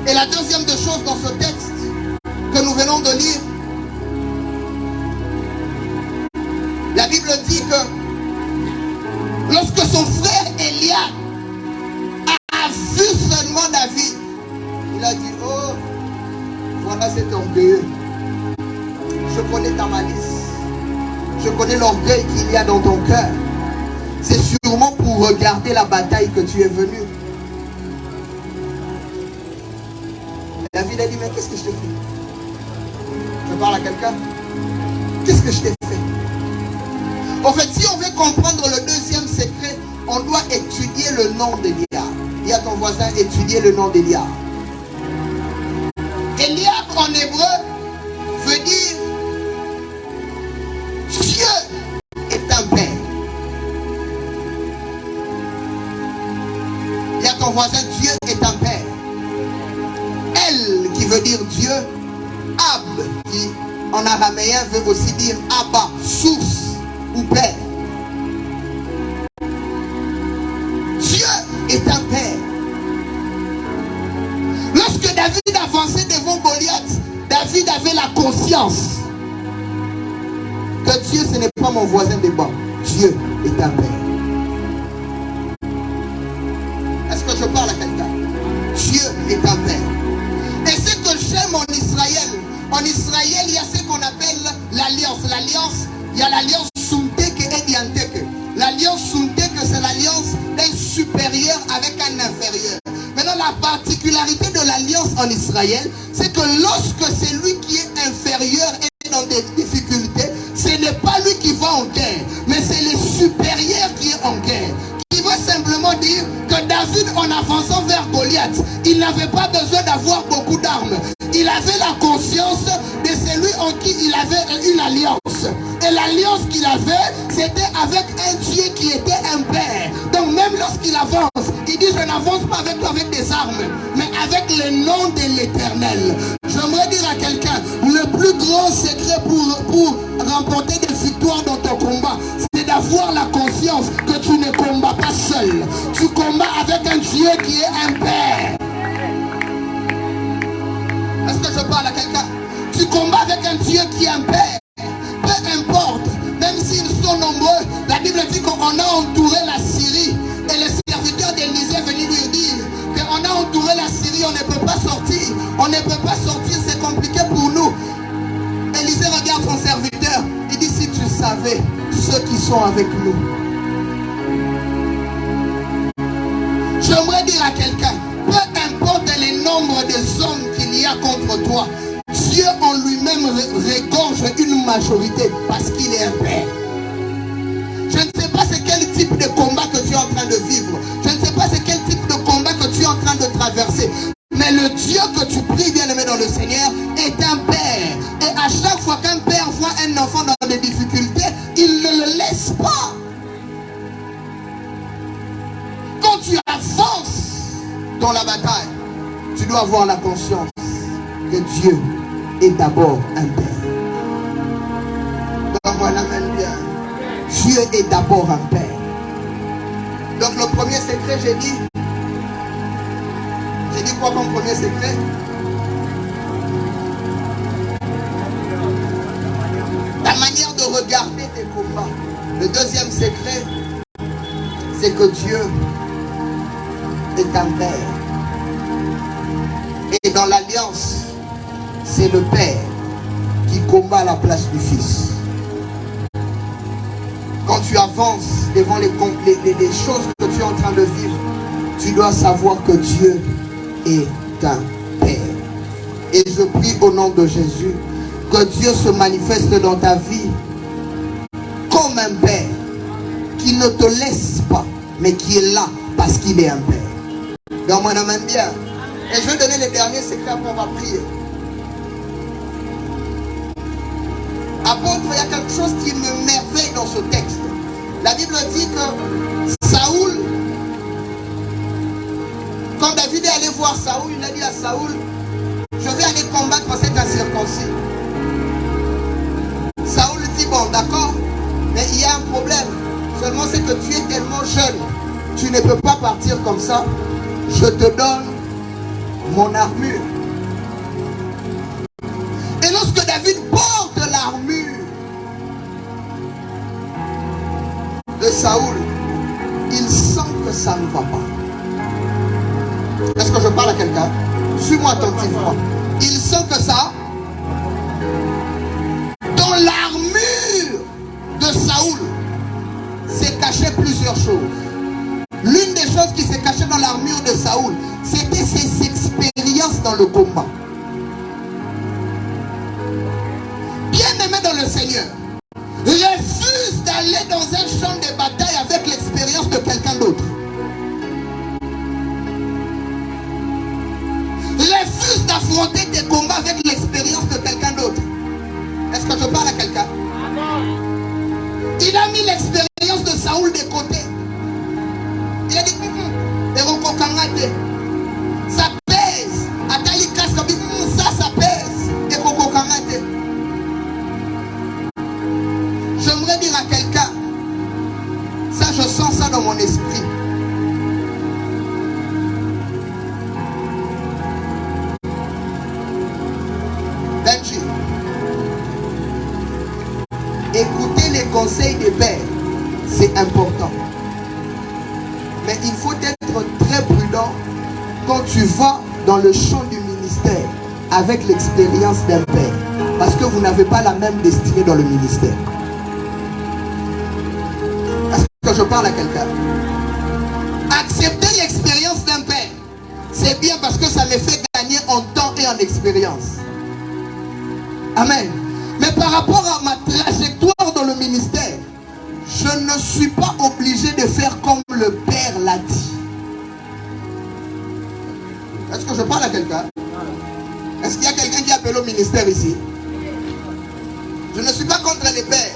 Speaker 5: Et la deuxième des choses dans ce texte que nous venons de lire, la Bible dit que lorsque son frère Eliab a vu seulement David, il a dit, oh, voilà cet orgueilleux. Je connais ta malice. Je connais l'orgueil qu'il y a dans ton cœur. C'est sûrement pour regarder la bataille que tu es venu. David a dit, mais qu'est-ce que je t'ai fait? Je parle à quelqu'un? Qu'est-ce que je t'ai fait? En fait, si on veut comprendre le deuxième secret, on doit étudier le nom d'Eliab. Dis à ton voisin, étudier le nom d'Eliab. Eliab en hébreu veut dire Dieu est un père. Dis à ton voisin, Dieu est un père. El qui veut dire Dieu, Ab qui en araméen veut aussi dire Abba, source ou père. Dieu est un père. Lorsque David avançait devant Goliath, David avait la conscience que Dieu ce n'est pas mon voisin de banc. Dieu est un père. Est-ce que je parle à quelqu'un? Dieu est un père. Et ce que j'aime en Israël, il y a ce qu'on appelle l'alliance. L'alliance, il y a l'alliance Sumteke et Dianteke. L'alliance Sumteke, c'est l'alliance d'un supérieur avec un inférieur. Maintenant, la particularité de l'alliance en Israël, c'est que lorsque celui qui est inférieur est dans des difficultés, ce n'est pas lui qui va en guerre, mais c'est le supérieur qui est en guerre. Qui veut simplement dire que David, en avançant vers Goliath, il n'avait pas besoin d'avoir beaucoup d'armes. Il avait la conscience de celui en qui il avait une alliance. Et l'alliance qu'il avait, c'était avec un Dieu qui était un père. Donc même lorsqu'il avance, il dit, je n'avance pas avec toi avec des armes, mais avec le nom de l'Éternel. J'aimerais dire à quelqu'un, le plus grand secret pour remporter des combats avec un Dieu qui est un Père. Est-ce que je parle à quelqu'un? Tu combats avec un Dieu qui est un Père. Peu importe, même s'ils sont nombreux, la Bible dit qu'on a entouré la Syrie. Et le serviteur d'Élisée est venu lui dire qu'on a entouré la Syrie, on ne peut pas sortir. On ne peut pas sortir, c'est compliqué pour nous. Élisée regarde son serviteur. Il dit, si tu savais ceux qui sont avec nous. J'aimerais dire à quelqu'un, peu importe les nombres des hommes qu'il y a contre toi, Dieu en lui-même regorge une majorité parce qu'il est un Père. Je ne sais pas c'est quel type de combat que tu es en train de vivre. Je ne sais pas c'est quel type de combat que tu es en train de traverser. Mais le Dieu que tu pries, bien-aimé dans le Seigneur, est un Père. Et à chaque fois qu'un père voit un enfant dans des difficultés, il ne le laisse pas. Quand tu avances dans la bataille, tu dois avoir la conscience que Dieu est d'abord un Père. Donc voilà, même bien. Dieu est d'abord un Père. Donc le premier secret, j'ai dit quoi comme premier secret? La manière de regarder tes combats. Le deuxième secret, c'est que Dieu est un Père. Et dans l'alliance, c'est le Père qui combat à la place du Fils. Quand tu avances devant les choses que tu es en train de vivre, tu dois savoir que Dieu est un Père. Et je prie au nom de Jésus que Dieu se manifeste dans ta vie comme un Père qui ne te laisse pas, mais qui est là parce qu'il est un Père. Donc moi, j'aime bien. Et je vais donner les derniers secrets pour on va prier. Apôtre, il y a quelque chose qui me merveille dans ce texte. La Bible dit que Saoul, quand David est allé voir Saoul, il a dit à Saoul, je vais aller combattre parce que c'est incirconcis. Saoul dit, bon d'accord, mais il y a un problème. Seulement c'est que tu es tellement jeune, tu ne peux pas partir comme ça. Je te donne mon armure. Et lorsque David porte l'armure de Saoul, il sent que ça ne va pas. Est-ce que je parle à quelqu'un? Suis-moi attentivement. Il sent que ça, dans l'armure de Saoul, s'est caché plusieurs choses. L'une des choses qui s'est cachée dans l'armure de Saoul, c'était ses expériences dans le combat. Bien-aimé dans le Seigneur, refuse d'aller dans un champ de bataille avec l'expérience de quelqu'un d'autre. Refuse d'affronter tes combats avec l'expérience de quelqu'un d'autre. Est-ce que je parle à quelqu'un? Il a mis l'expérience de Saoul de côté. Il a dit, ça pèse. Ça pèse. J'aimerais dire à quelqu'un, ça je sens ça dans mon esprit. Benji, écouter les conseils des pères, c'est important. Mais il faut être très prudent quand tu vas dans le champ du ministère avec l'expérience d'un père. Parce que vous n'avez pas la même destinée dans le ministère. Est-ce que je parle à quelqu'un? Accepter l'expérience d'un père, c'est bien parce que ça me fait gagner en temps et en expérience. Amen. Mais par rapport à ma trajectoire dans le ministère, je ne suis pas obligé de faire comme le Père l'a dit. Est-ce que je parle à quelqu'un? Est-ce qu'il y a quelqu'un qui appelle au ministère ici? Je ne suis pas contre les pères.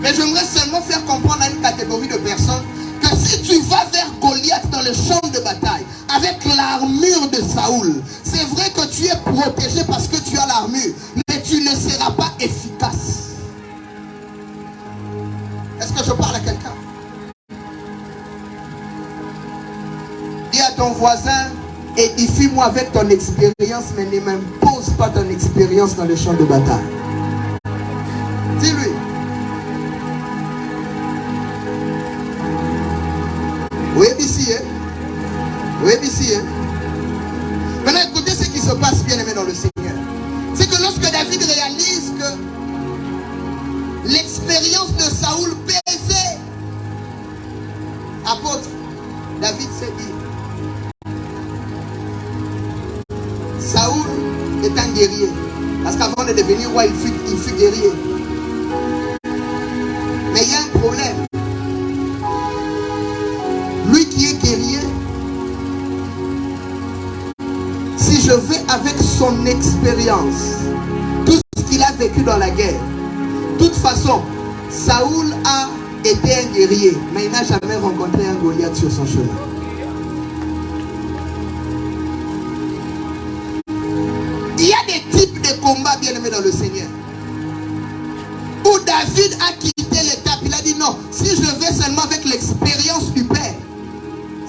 Speaker 5: Mais j'aimerais seulement faire comprendre à une catégorie de personnes que si tu vas vers Goliath dans le champ de bataille avec l'armure de Saoul, c'est vrai que tu es protégé parce que tu as l'armure, mais tu ne seras pas efficace. Est-ce que je parle à quelqu'un?
Speaker 3: ton voisin, édifie-moi avec ton expérience, mais ne m'impose pas ton expérience dans le champ de bataille. Dis-lui. Oui, ici, hein? Oui, ici, hein? Maintenant, écoutez ce qui se passe, bien aimé dans le Seigneur. C'est que lorsque David réalise que l'expérience de Saoul pesait, apôtre, David s'est dit, Saoul est un guerrier. Parce qu'avant de devenir roi, il fut guerrier. Mais il y a un problème. Lui qui est guerrier, si je vais avec son expérience, tout ce qu'il a vécu dans la guerre, de toute façon, Saoul a été un guerrier, mais il n'a jamais rencontré un Goliath sur son chemin. Il y a des types de combats, bien aimés dans le Seigneur, où David a quitté l'étape. Il a dit non, si je vais seulement avec l'expérience du Père,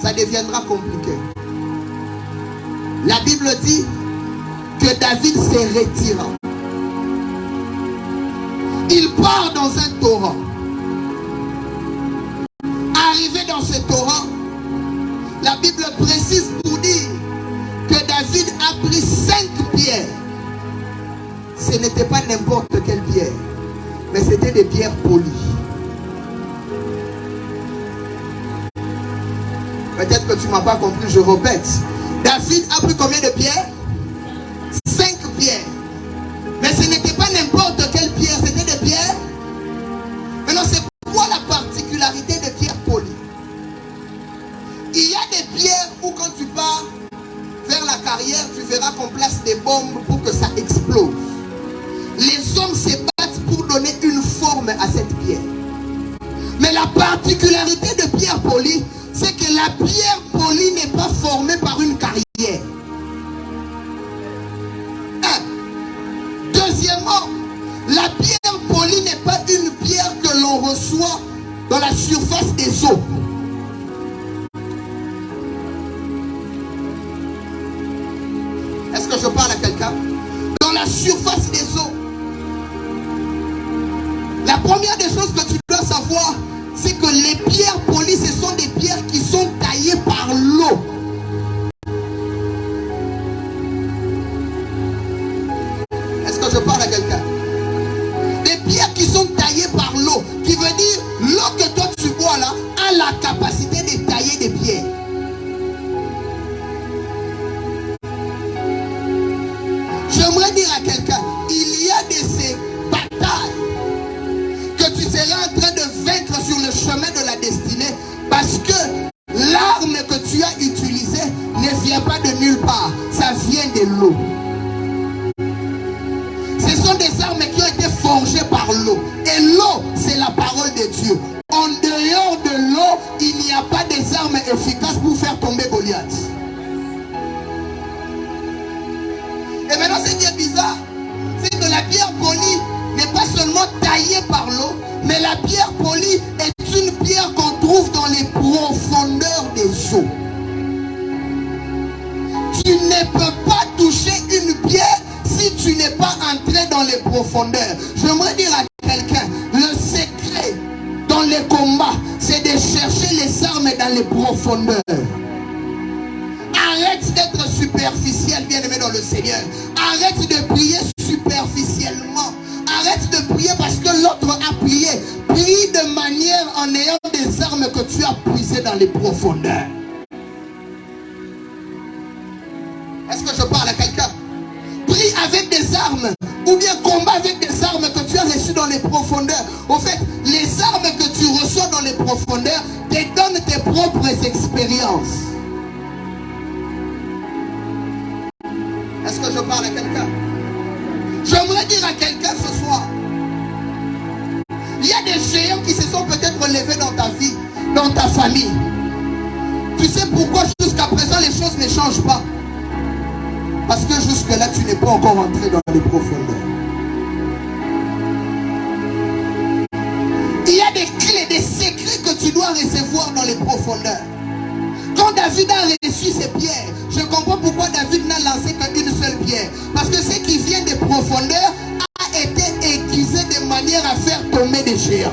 Speaker 3: ça deviendra compliqué. La Bible dit que David s'est retiré. Il part dans un torrent. Arrivé dans ce torrent, la Bible précise pour dire que David a pris 5 pierres. Ce n'était pas n'importe quelle pierre, mais c'était des pierres polies. Peut-être que tu ne m'as pas compris, je répète. David a pris combien de pierres? 5 pierres. Mais ce n'était pas n'importe quelle pierre, c'était des pierres. Maintenant, c'est quoi la particularité des pierres polies? Il y a des pierres où quand tu pars vers la carrière, tu verras qu'on place des bombes pour que ça explose. Les hommes se battent pour donner une forme à cette pierre. Mais la particularité de pierre polie, c'est que la pierre polie n'est pas formée par une carrière. Deuxièmement, la pierre polie n'est pas une pierre que l'on reçoit dans la surface des eaux. Est-ce que je parle à quelqu'un? Dans la surface des eaux. La première des choses que tu dois savoir, c'est que les pierres polies, ce sont des pierres qui sont taillées par l'eau. Est-ce que je parle à quelqu'un? Des pierres qui sont taillées par l'eau, qui veut dire l'eau que toi tu bois là a la capacité de tailler des pierres. J'aimerais dire à quelqu'un, il y a de ces batailles que tu seras en train de vaincre sur le chemin de la destinée, parce que l'arme que tu as utilisée ne vient pas de nulle part, ça vient de l'eau. Ce sont des armes qui ont été forgées par l'eau, et l'eau c'est la parole de Dieu. En dehors de l'eau, il n'y a pas des armes efficaces pour faire tomber Goliath. Et maintenant, ce qui est bizarre, c'est que la pierre polie n'est pas seulement taillée par l'eau, mais la pierre polie est une pierre qu'on trouve dans les profondeurs des eaux. Tu ne peux pas toucher une pierre si tu n'es pas entré dans les profondeurs. J'aimerais dire à quelqu'un, le secret dans les combats, c'est de chercher les armes dans les profondeurs. Arrête d'être superficiel, bien-aimé dans le Seigneur. Arrête de prier superficiellement. Arrête de prier parce que l'autre a prié. Prie de manière en ayant des armes que tu as puisées dans les profondeurs. Est-ce que je parle à quelqu'un? Prie avec des armes, ou bien combat avec des armes que tu as reçues dans les profondeurs. Au fait, les armes que tu reçois dans les profondeurs te donnent tes propres expériences. Est-ce que je parle à quelqu'un? J'aimerais dire à quelqu'un ce soir, il y a des géants qui se sont peut-être relevés dans ta vie, dans ta famille. Tu sais pourquoi jusqu'à présent les choses ne changent pas? Parce que jusque-là, tu n'es pas encore entré dans les profondeurs. Il y a des clés, des secrets que tu dois recevoir dans les profondeurs. Quand
Speaker 5: David a reçu ses pierres, je comprends pourquoi David n'a lancé qu'une seule pierre. Parce que ce qui vient des profondeurs a été aiguisé de manière à faire tomber des géants.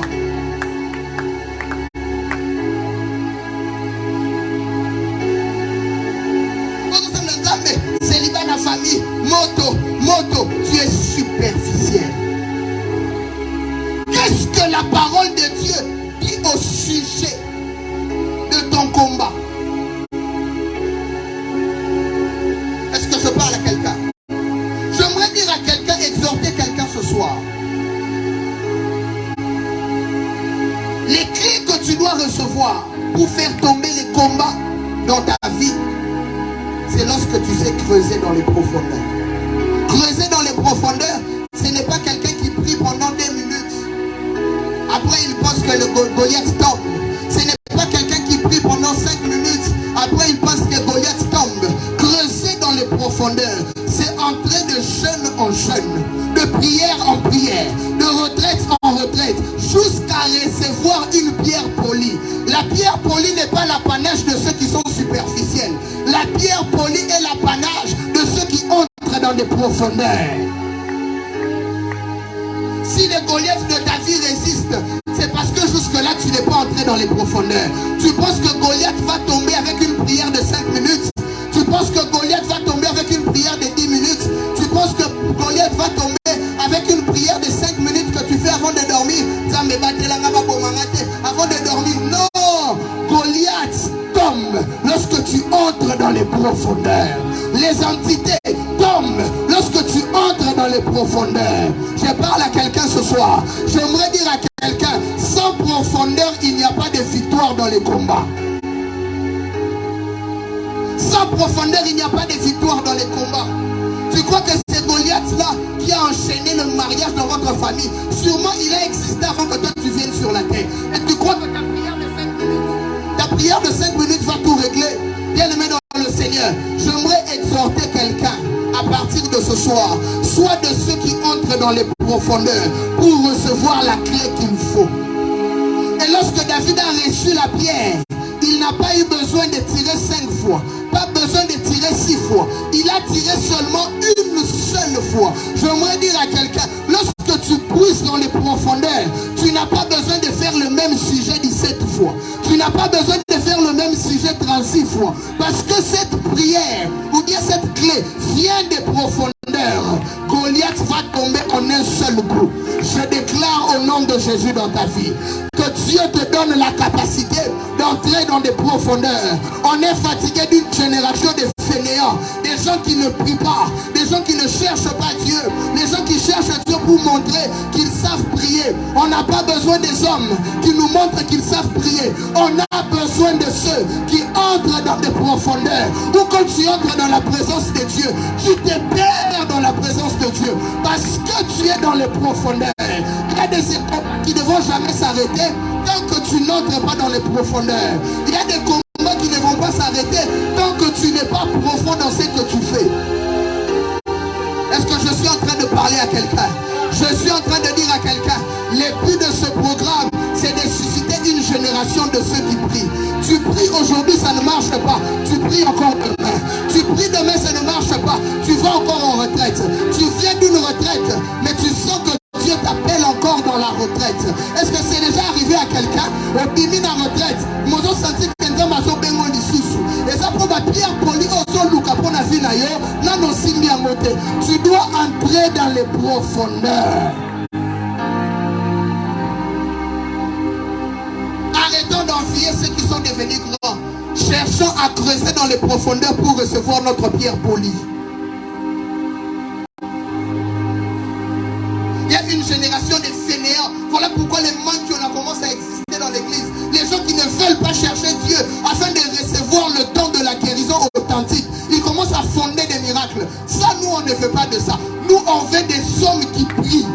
Speaker 5: Célibat la famille, moto, tu es superficiel. Qu'est-ce que la parole de Dieu dit au sujet de ton combat? Est-ce que je parle à quelqu'un? J'aimerais dire à quelqu'un, exhorter quelqu'un ce soir. Les clés que tu dois recevoir pour faire tomber les combats dans ta vie, c'est lorsque tu sais creuser dans les profondeurs. Creuser dans les profondeurs, ce n'est pas quelqu'un qui prie pendant 2 minutes. Après, il pense que le Goliath tombe. Ce n'est pas quelqu'un qui prie pendant 5 minutes. Après, il pense que Goliath tombe. Creuser dans les profondeurs, c'est entrer de jeûne en jeûne, de prière en prière, de retraite en retraite, jusqu'à recevoir une pierre polie. La pierre polie n'est pas l'apanage de ceux qui sont superficiels. La pierre polie est l'apanage de ceux qui entrent dans des profondeurs. Si les Goliaths de ta vie résistent, c'est parce que jusque-là, tu n'es pas entré dans les profondeurs. Tu penses que Goliath va tomber avec une prière de 5 minutes. Tu penses que Goliath va tomber avec une prière de 10 minutes. Tu penses que Goliath va tomber avec une prière de 5 minutes que tu fais avant de dormir. Avant de dormir, non! Goliath tombe lorsque tu entres dans les profondeurs. Les entités tombent lorsque tu entres dans les profondeurs. Je parle à quelqu'un ce soir. J'aimerais dire à quelqu'un, sans profondeur, il n'y a pas de victoire dans les combats. Sans profondeur, il n'y a pas de victoire dans les combats. Tu crois que c'est Goliath-là qui a enchaîné le mariage dans votre famille? Sûrement, il a existé avant que toi tu viennes sur la terre. Et tu crois que ta prière de 5 minutes, ta prière de 5 minutes va tout régler? Bien-aimé dans le Seigneur, j'aimerais exhorter quelqu'un à partir de ce soir, soit de ceux qui entrent dans les profondeurs pour recevoir la clé qu'il faut. Et lorsque David a reçu la pierre, il n'a pas eu besoin de tirer 5 fois, pas besoin de tirer 6 fois. Il a tiré seulement une seule fois. J'aimerais dire à quelqu'un, lorsque tu puisses dans les profondeurs, tu n'as pas besoin de faire le même sujet 17 fois. Tu n'as pas besoin de faire le même sujet 36 fois. Parce que cette prière, ou bien cette clé, vient des profondeurs. Goliath va tomber en un seul coup. Je déclare au nom de Jésus dans ta vie, que Dieu te donne la capacité d'entrer dans des profondeurs. On est fatigué d'une génération de fainéants, des gens qui ne prient pas, des gens qui ne cherchent pas Dieu, des gens qui cherchent Dieu pour montrer qu'ils savent prier. On n'a pas besoin des hommes qui nous montrent qu'ils savent prier. On a besoin de ceux qui entrent dans des profondeurs. Ou quand tu entres dans la présence de Dieu, tu te perds dans la présence de Dieu. Parce que tu es dans les profondeurs. Il y a des combats qui ne vont jamais s'arrêter tant que tu n'entres pas dans les profondeurs. Il y a des combats qui ne vont pas s'arrêter tant que tu n'es pas profond dans ce que tu fais. Est-ce que je suis en train de parler à quelqu'un? Je suis en train de dire à quelqu'un, le but de ce programme, c'est de susciter une génération de ceux qui prient. Tu pries aujourd'hui, ça ne marche pas. Tu pries encore demain. Tu pries demain, ça ne marche pas. Tu vas encore en retraite. Tu viens d'une retraite, mais tu sens que Dieu t'appelle encore dans la retraite. Est-ce que c'est déjà arrivé à quelqu'un? Au début de la retraite, moi j'ai senti que nous avons besoin de sous. Et ça pour ma pierre polie, tu dois entrer dans les profondeurs. Arrêtons d'envier ceux qui sont devenus grands. Cherchons à creuser dans les profondeurs pour recevoir notre pierre polie. Il y a une génération de fainéants. Voilà pourquoi les manques qui ont commencé à exister dans l'église. Les gens qui ne veulent pas chercher Dieu afin de recevoir le don de la guérison authentique. Ils commencent à fonder des miracles. Ça, nous, on ne veut pas de ça. Nous, on veut des hommes qui prient.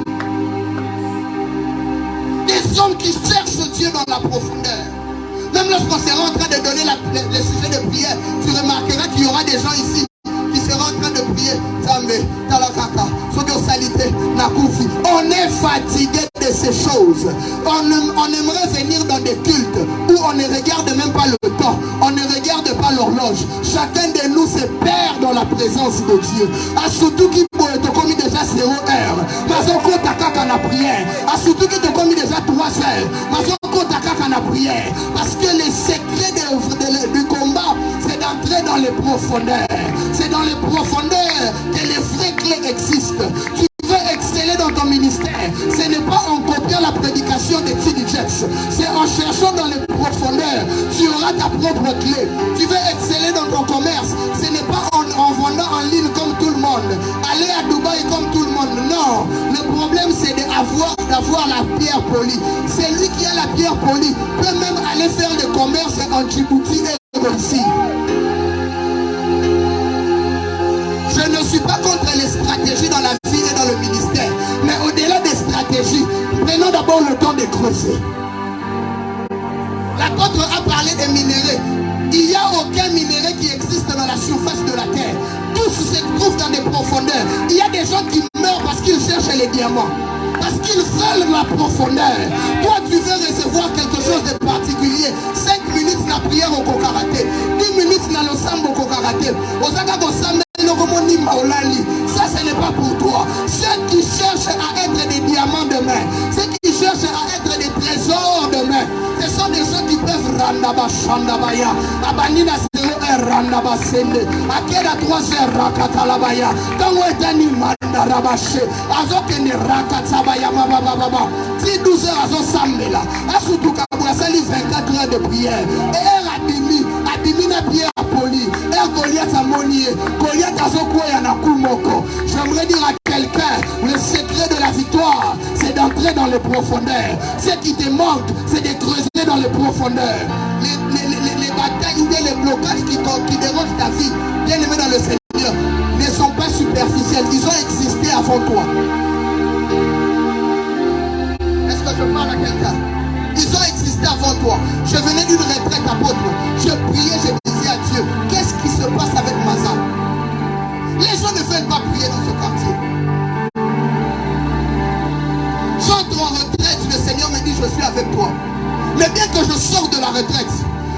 Speaker 5: Des hommes qui cherchent Dieu dans la profondeur. Même lorsqu'on sera en train de donner le sujet de prière, tu remarqueras qu'il y aura des gens ici qui seront en train de prier. On est fatigué de ces choses. On aimerait venir dans des cultes où on ne regarde même pas le temps. On ne regarde pas l'horloge. gorge. Chacun de nous se perd dans la présence de Dieu. A surtout qui te commis déjà 0 heure. Mazoko takaka na prière. A surtout qui te commis déjà 3 heures. Mazoko takaka na prière. Parce que le secret du combat, c'est d'entrer dans les profondeurs. C'est dans les profondeurs que les vraies clés existent. Tu veux exceller dans ton ministère, ce n'est pas en copiant la prédication de T.D. Jakes, c'est en cherchant dans les profondeurs. Tu auras ta propre clé. Tu veux exceller dans ton commerce, ce n'est pas en vendant en ligne comme tout le monde, aller à Dubaï comme tout le monde. Non, le problème c'est d'avoir la pierre polie. Celui qui a la pierre polie peut même aller faire le commerce en Djibouti et ici. Je ne suis pas contre les stratégies dans la vie et dans le ministère. Mais au-delà des stratégies, prenons d'abord le temps de creuser. L'apôtre a parlé des minéraux. Il n'y a aucun minerai qui existe dans la surface de la terre. Tous se trouvent dans des profondeurs. Il y a des gens qui meurent parce qu'ils cherchent les diamants. Parce qu'ils veulent la profondeur. Toi, tu veux recevoir quelque chose de particulier. 5 minutes na prière au kokarate. 10 minutes na l'ensemble au kokarate. Ça, ce n'est pas pour toi. Ceux qui cherchent à être des diamants demain, ceux qui cherchent à être des trésors demain, ce sont des gens qui peuvent randaba shandabaya. Abanina 0 randaba sende. Akela 3 rakatalabaya. Tango etani mandarabache. Azokene rakatabaya mababa. Si 12 heures azo sambela. Asutu kabwasali 24 heures de prière. Et Adimi na prière poli. Et Goliath a monier. Goliath a zokoya na kumoko. J'aimerais dire à quelqu'un, le secret de la victoire, c'est d'entrer dans les profondeurs. Ce qui te manque, c'est de creuser dans les profondeurs. Les batailles ou les blocages qui dérangent ta vie, bien aimé dans le Seigneur, ne sont pas superficiels. Ils ont existé avant toi. Est-ce que je parle à quelqu'un? Ils ont existé avant toi. Je venais d'une retraite apôtre. Je priais, je disais à Dieu, qu'est-ce qui se passe avec Maza? Les gens ne veulent pas prier dans ce quartier. J'entre en retraite, le Seigneur me dit, je suis avec toi. Mais bien que je sors de la retraite,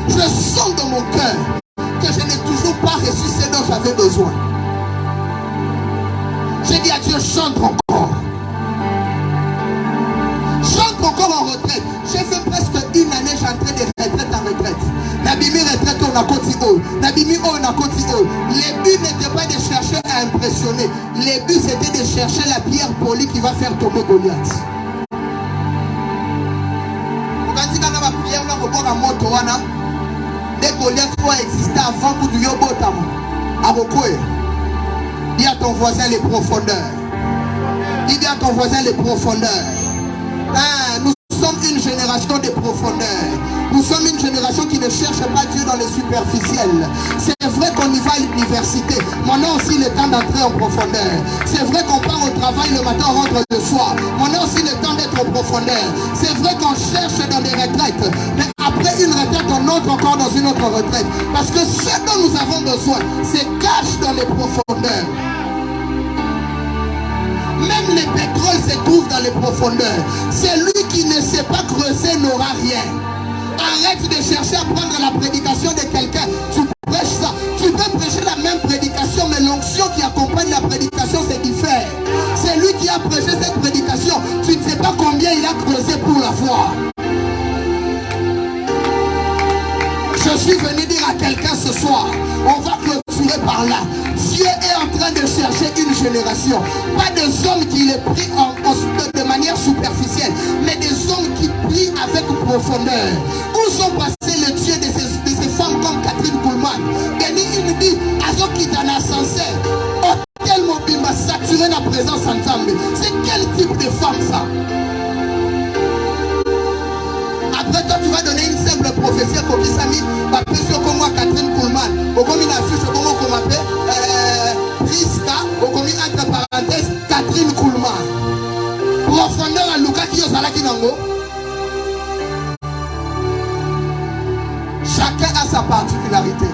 Speaker 5: je sens dans mon cœur que je n'ai toujours pas reçu ce dont j'avais besoin. J'ai dit à Dieu, chante encore. Chante encore en retraite. J'ai fait presque 1 année, j'entrais de retraite en retraite. Nabimi retraite on a continué. Nabimi on a continué. Le but n'était pas de chercher à impressionner. Le but c'était de chercher la pierre polie qui va faire tomber Goliath. Quand il y a ma prière, on va voir à Motowana. Dès Goliath doit exister avant que tu y dis à ton voisin les profondeurs. Dis à ton voisin les profondeurs. Nous sommes une génération de profondeur. Nous sommes une génération qui ne cherche pas Dieu dans les superficiels. C'est vrai qu'on y va à l'université, mais on a aussi le temps d'entrer en profondeur. C'est vrai qu'on part au travail le matin, on rentre le soir, mais on a aussi le temps d'être en profondeur. C'est vrai qu'on cherche dans des retraites, mais après une retraite, on entre encore dans une autre retraite. Parce que ce dont nous avons besoin, c'est cache dans les profondeurs. Même le pétrole se trouve dans les profondeurs. Celui qui ne sait pas creuser n'aura rien. Arrête de chercher à prendre la prédication de quelqu'un. Tu prêches ça. Tu peux prêcher la même prédication, mais l'onction qui accompagne la prédication, c'est différent. C'est lui qui a prêché cette prédication. Tu ne sais pas combien il a creusé pour la voir. Je suis venu dire à quelqu'un ce soir, on va clôturer par là. Dieu est en train de chercher une génération. Pas des hommes qui les prient de manière superficielle, mais des hommes qui prient avec profondeur. Où sont passés les dieux de ces femmes comme Catherine Kuhlman? Béni, il nous dit, Azo qui t'en a censé. Hôtel mobile m'a saturé la présence ensemble. C'est quel type de femme ça? Après toi, tu vas donner une simple prophétie à Kokisami, ma pression comme moi, Catherine Kuhlman. Au comme il affiche, comment on m'appelle Priska, au comme entre parenthèses, Catherine Kuhlman. Profondeur à Luka qui est à Kinango. Chacun a sa particularité.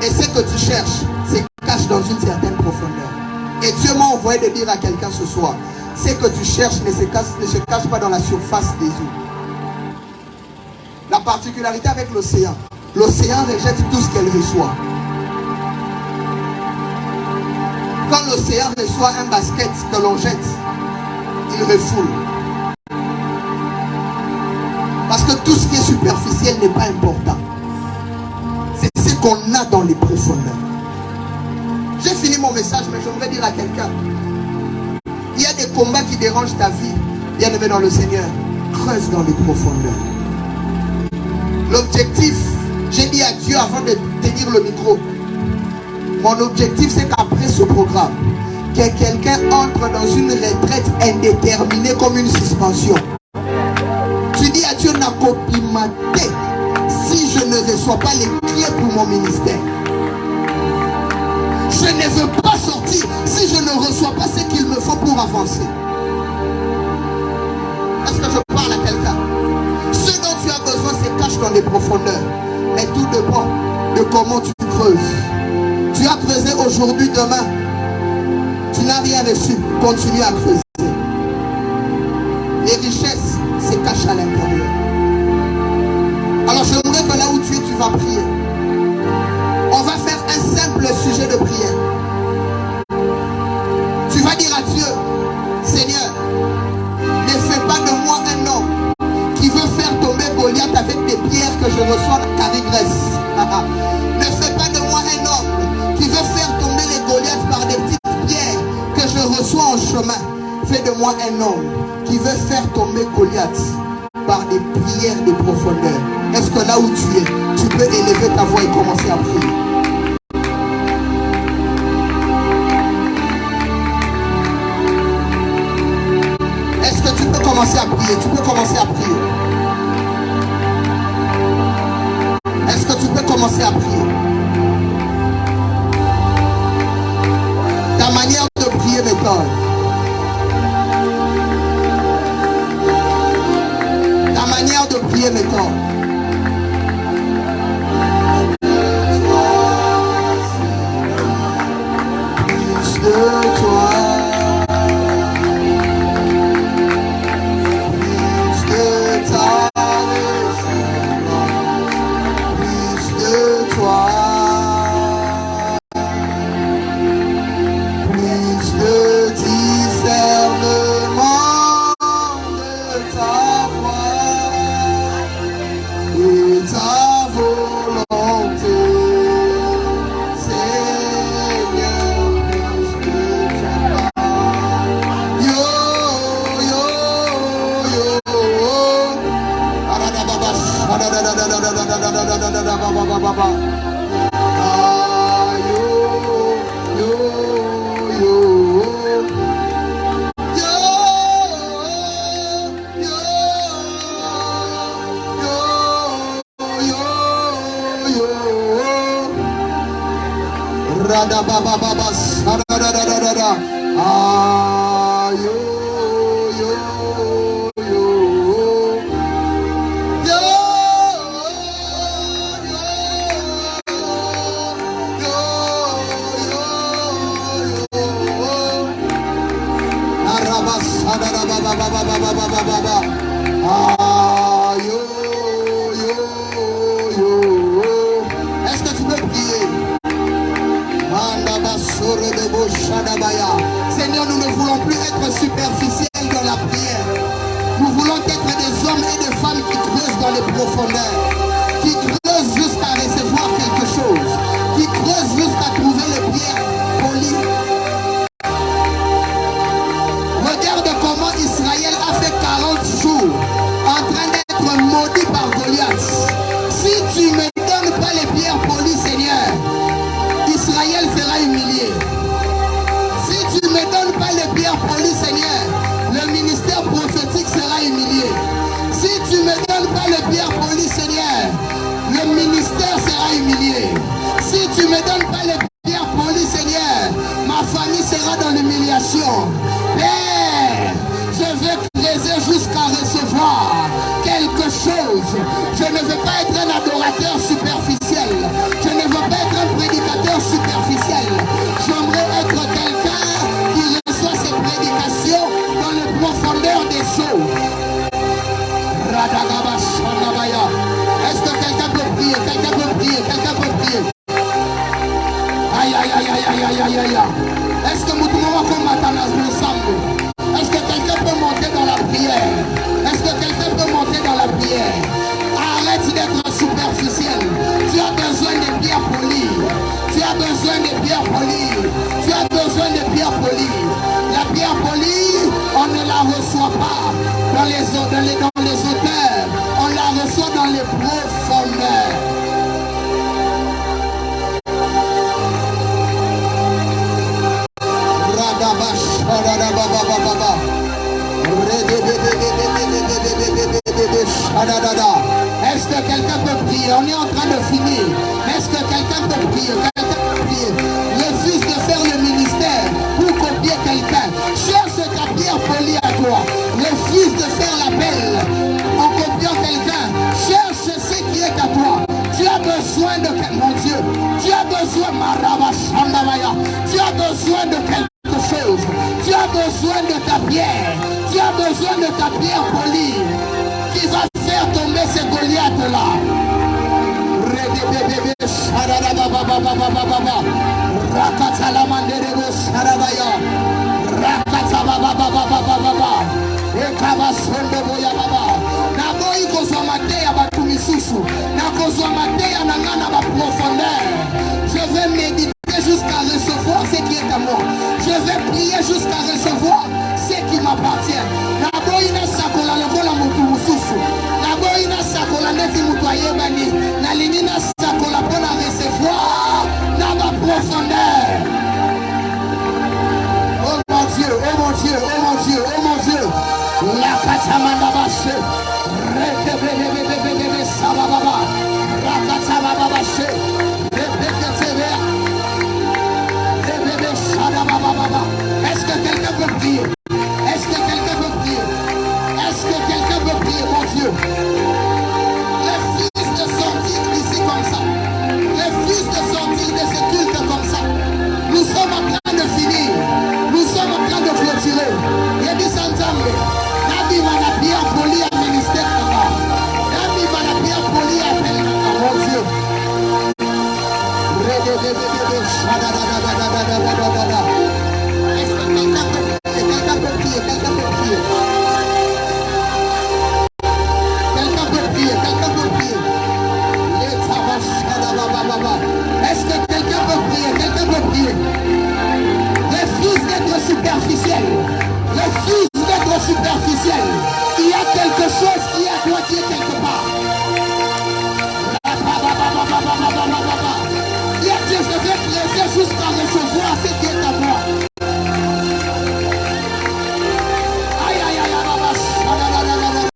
Speaker 5: Et ce que tu cherches, c'est caché dans une certaine profondeur. Et Dieu m'a envoyé de dire à quelqu'un ce soir, ce que tu cherches ne se cache pas dans la surface des eaux. La particularité avec l'océan, l'océan rejette tout ce qu'elle reçoit. Quand l'océan reçoit un basket que l'on jette, il refoule. Parce que tout ce qui est superficiel n'est pas important. C'est ce qu'on a dans les profondeurs. J'ai fini mon message, mais j'aimerais dire à quelqu'un, il y a des combats qui dérangent ta vie. Bien-aimé dans le Seigneur, creuse dans les profondeurs. L'objectif, j'ai dit à Dieu avant de tenir le micro, mon objectif c'est qu'après ce programme, que quelqu'un entre dans une retraite indéterminée comme une suspension. Tu dis à Dieu, Nakopimate, si je ne reçois pas les clés pour mon ministère, je ne veux pas sortir si je ne reçois pas ce qu'il me faut pour avancer. Est-ce que je parle à quelqu'un? Ce dont tu as besoin se cache dans les profondeurs. Mais tout dépend de comment tu creuses. Tu as creusé aujourd'hui, demain. Tu n'as rien reçu. Continue à creuser. Les richesses se cachent à l'intérieur. Alors j'aimerais que là où tu es, tu vas prier. On va faire un simple sujet de prière. Tu vas dire à Dieu, Seigneur, ne fais pas de moi un homme qui veut faire tomber Goliath avec des pierres que je reçois à Carigresse. Ne fais pas de moi un homme qui veut faire tomber les Goliaths par des petites pierres que je reçois en chemin. Fais de moi un homme qui veut faire tomber Goliath par des prières de profondeur. Est-ce que là où tu es, tu peux élever ta voix et commencer à prier? Est-ce que tu peux commencer à prier? Tu peux commencer à prier. Est-ce que tu peux commencer à prier? Ta manière de prier m'étonne. Ta manière de prier m'étonne. Plus de toi. Est-ce que tu peux prier? Seigneur, nous ne voulons plus être superficiels dans la prière. Nous voulons être des hommes et des femmes qui creusent dans les profondeurs, qui creusent jusqu'à recevoir quelque chose, qui creusent jusqu'à trouver les pierres polies. Regarde comment Israël a fait 40 jours en train d'être maudit par Goliath. Si tu ne me donnes pas les pierres polies, Seigneur, Israël sera humilié. Si tu ne me donnes pas les pierres polies, Seigneur, le ministère prophétique sera humilié. Si tu ne me donnes pas les pierres polies, Seigneur, le ministère sera humilié. Si tu ne me donnes pas les pierres polies, Seigneur, ma famille sera dans l'humiliation. Père, je vais creuser jusqu'à recevoir quelque chose. Je ne veux pas être un adorateur superficiel. Je ne veux pas être un prédicateur superficiel. J'aimerais être quelqu'un qui reçoit ses prédications dans les profondeurs des eaux. Est-ce que quelqu'un peut prier? Quelqu'un peut prier? Quelqu'un peut prier? Aïe, aïe, aïe, aïe, aïe, aïe, aïe, aïe. Est-ce que est-ce que quelqu'un peut monter dans la prière? Est-ce que quelqu'un peut monter dans la prière? Arrête d'être superficiel. Tu as besoin de pierres polies. Tu as besoin de pierres polies. Tu as besoin de pierres polies. La pierre polie, on ne la reçoit pas dans les auteurs. On la reçoit dans les profondeurs. Est-ce que quelqu'un peut prier? On est en train de finir. Est-ce que quelqu'un peut prier? Refuse de faire le ministère pour copier quelqu'un. Cherche ta pierre polie à toi. Refuse de faire l'appel en copiant quelqu'un. Cherche ce qui est à toi. Tu as besoin de mon Dieu. Tu as besoin tu as besoin de quelque chose. Tu as besoin de ta pierre. Tu as besoin de ta pierre polie qui va faire tomber ces Goliaths-là. Je vais méditer jusqu'à recevoir ce qui est à moi. Je vais prier jusqu'à recevoir ce qui m'appartient. Profondeur.